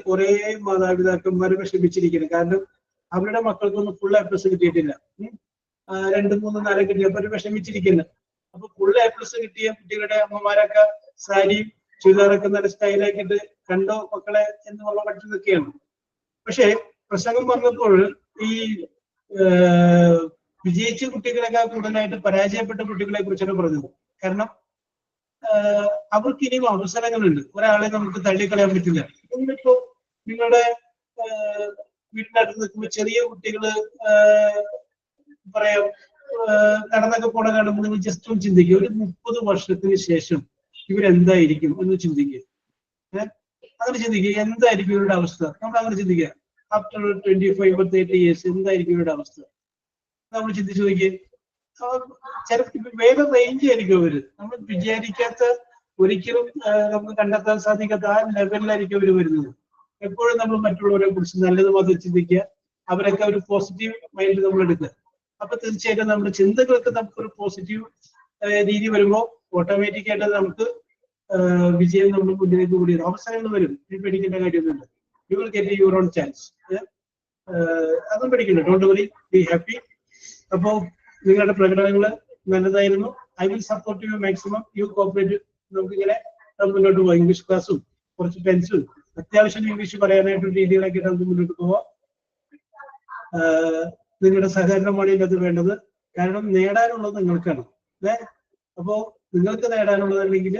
കുറെ മാതാപിതാക്കന്മാർ വിഷമിച്ചിരിക്കുന്നത്. കാരണം അവരുടെ മക്കൾക്കൊന്നും ഫുൾ A+ കിട്ടിയിട്ടില്ല. 2, 3, 4 കിട്ടിയപ്പോ അവർ വിഷമിച്ചിരിക്കുന്നത്. അപ്പൊ ഫുൾ A+ കിട്ടിയ കുട്ടികളുടെ അമ്മമാരൊക്കെ സാരിയും ചുരിദാറൊക്കെ നല്ല സ്റ്റൈലാക്കിയിട്ട് കണ്ടോ മക്കളെ എന്നുള്ള മട്ടിൽ നിൽക്കുകയാണ്. പക്ഷെ പ്രസംഗം പറഞ്ഞപ്പോൾ ഈ വിജയിച്ച കുട്ടികളെക്കാൾ കൂടുതലായിട്ട് പരാജയപ്പെട്ട കുട്ടികളെ കുറിച്ചാണ് പറഞ്ഞത്. കാരണം അവർക്ക് ഇനിയും അവസരങ്ങളുണ്ട്. ഒരാളെ നമുക്ക് തള്ളിക്കളയാൻ പറ്റില്ല. ഇന്നിപ്പോ നിങ്ങളുടെ വീട്ടിനടുത്ത് നിൽക്കുമ്പോൾ ചെറിയ കുട്ടികള് പറയാം നടന്നൊക്കെ പോണ കാണുമ്പോൾ നിങ്ങൾ ജസ്റ്റ് ഒന്ന് ചിന്തിക്കുക, ഒരു 30 വർഷത്തിന് ശേഷം ഇവരെന്തായിരിക്കും എന്ന് ചിന്തിക്കുക. അങ്ങനെ ചിന്തിക്കുക, എന്തായിരിക്കും ഇവരുടെ അവസ്ഥ. നമ്മൾ അങ്ങനെ ചിന്തിക്കുക, ആഫ്റ്റർ 25 or 30 years എന്തായിരിക്കും ഇവരുടെ അവസ്ഥ നമ്മൾ ചിന്തിച്ചു നോക്കിയേ. ചിലപ്പോൾ വേറെ റേഞ്ച് ആയിരിക്കും അവര്, നമ്മൾ വിചാരിക്കാത്ത, ഒരിക്കലും നമുക്ക് കണ്ടെത്താൻ സാധിക്കാത്ത ആ ലെവലിലായിരിക്കും അവർ വരുന്നത്. എപ്പോഴും നമ്മൾ മറ്റുള്ളവരെ കുറിച്ച് നല്ലത് മാത്രം ചിന്തിക്കുക, അവരൊക്കെ ഒരു പോസിറ്റീവ് മൈൻഡ് നമ്മൾ എടുക്കുക. അപ്പൊ തീർച്ചയായിട്ടും നമ്മുടെ ചിന്തകൾക്ക് നമുക്കൊരു പോസിറ്റീവ് രീതി വരുമ്പോൾ ഓട്ടോമാറ്റിക്കായിട്ട് നമുക്ക് വിജയം നമ്മുടെ മുന്നിലേക്ക് കൂടി അവസരങ്ങൾ വരും. പേടിക്കേണ്ട കാര്യമൊന്നുമില്ല. You will get your own chance. അതും പേടിക്കണ്ട, ഡോണ്ട് വറി, ബി ഹാപ്പി. അപ്പോ നിങ്ങളുടെ പ്രകടനങ്ങൾ നല്ലതായിരുന്നു. I will support you maximum. You cooperate. നമുക്കിങ്ങനെ മുന്നോട്ട് പോകാം. ഇംഗ്ലീഷ് ക്ലാസ്സും കുറച്ച് ടെൻസും അത്യാവശ്യം ഇംഗ്ലീഷ് പറയാനായിട്ടൊരു രീതികളൊക്കെ നമുക്ക് മുന്നോട്ട് പോവാം. നിങ്ങളുടെ സഹകരണമാണ് ഇതിനകത്ത് വേണ്ടത്. കാരണം നേടാനുള്ളത് നിങ്ങൾക്കാണ്. അപ്പോ നിങ്ങൾക്ക് നേടാനുള്ളതല്ലെങ്കിൽ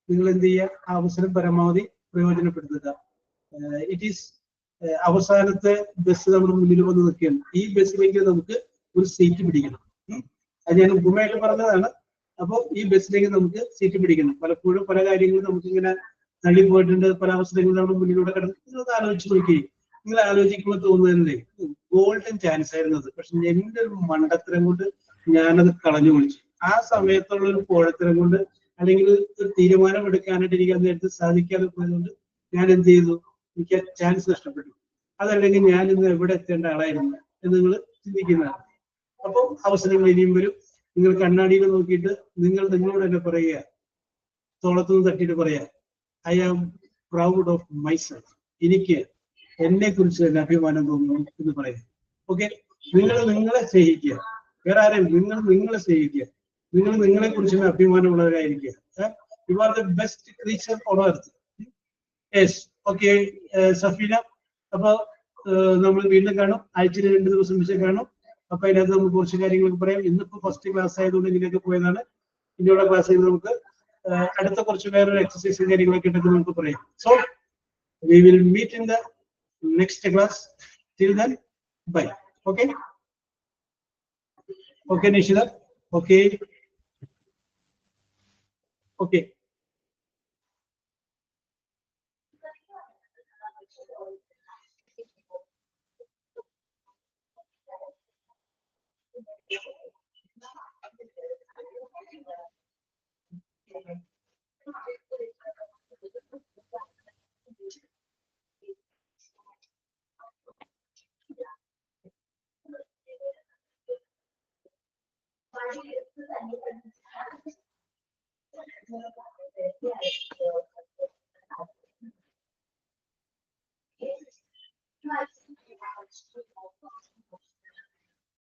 നിങ്ങൾ എന്ത് ചെയ്യുക, ആ അവസരം പരമാവധി പ്രയോജനപ്പെടുത്തുക. ഇറ്റ് ഈസ് അവസാനത്തെ ബസ് നമ്മുടെ മുന്നിൽ വന്ന് നിൽക്കുകയാണ്. ഈ ബസ്സിലേക്ക് നമുക്ക് ഒരു സീറ്റ് പിടിക്കണം. അത് ഞാൻ ഉപമയായിട്ട് പറഞ്ഞതാണ്. അപ്പോൾ ഈ ബസ്സിലേക്ക് നമുക്ക് സീറ്റ് പിടിക്കണം. പലപ്പോഴും പല കാര്യങ്ങളും നമുക്കിങ്ങനെ തള്ളി പോയിട്ടുണ്ട്, പല അവസരങ്ങളും നമ്മുടെ മുന്നിലൂടെ കിടന്ന് നിങ്ങളത് ആലോചിച്ച് നോക്കി. നിങ്ങൾ ആലോചിക്കുമ്പോൾ തോന്നുന്നതല്ലേ ഗോൾഡൻ ചാൻസ് ആയിരുന്നത്, പക്ഷെ എന്റെ ഒരു മണ്ടത്തരം കൊണ്ട് ഞാനത് കളഞ്ഞു കുളിച്ചു. ആ സമയത്തുള്ള ഒരു പോഴത്തരം കൊണ്ട്, അല്ലെങ്കിൽ ഒരു തീരുമാനം എടുക്കാനായിട്ട് എനിക്ക് നേരത്തെ സാധിക്കാതെ പോയതുകൊണ്ട് ഞാൻ എന്ത് ചെയ്തു, എനിക്ക് ആ ചാൻസ് നഷ്ടപ്പെട്ടു. അതല്ലെങ്കിൽ ഞാൻ ഇന്ന് എവിടെ എത്തേണ്ട ആളായിരുന്നു എന്ന് നിങ്ങൾ ചിന്തിക്കുന്നതാണ്. അപ്പോൾ അവസരങ്ങൾ ഇനിയും വരും. നിങ്ങൾ കണ്ണാടിയിൽ നോക്കിയിട്ട് നിങ്ങൾ നിങ്ങളോട് തന്നെ പറയുക, തോളത്തുനിന്ന് തട്ടിയിട്ട് പറയാ, I am proud of myself. എനിക്ക് എന്നെ കുറിച്ച് തന്നെ അഭിമാനം തോന്നുന്നു എന്ന് പറയാം. ഓക്കെ, നിങ്ങൾ നിങ്ങളെ സ്നേഹിക്കുക. വേറെ ആരെയും നിങ്ങളെ സ്നേഹിക്കുക. നിങ്ങൾ നിങ്ങളെ കുറിച്ച് അഭിമാനമുള്ളവരായിരിക്കുക. You are the best creature on earth. Yes, okay Safeena. അപ്പൊ നമ്മൾ വീണ്ടും കാണും. ആഴ്ചയിൽ 2 ദിവസം വെച്ച് കാണും. അപ്പൊ അതിനകത്ത് നമുക്ക് കുറച്ച് കാര്യങ്ങളൊക്കെ പറയാം. ഇന്നിപ്പോ ഫസ്റ്റ് ക്ലാസ് ആയതുകൊണ്ട് ഇങ്ങനെയൊക്കെ പോയതാണ്. ഇനിയുള്ള ക്ലാസ്സിൽ നമുക്ക് അടുത്ത കുറച്ച് വേറൊരു എക്സസൈസും കാര്യങ്ങളൊക്കെ ഉണ്ടെങ്കിൽ നമുക്ക് പറയാം. So we will meet in the next class. Till then, bye. Okay, okay Nishida. Okay, okay.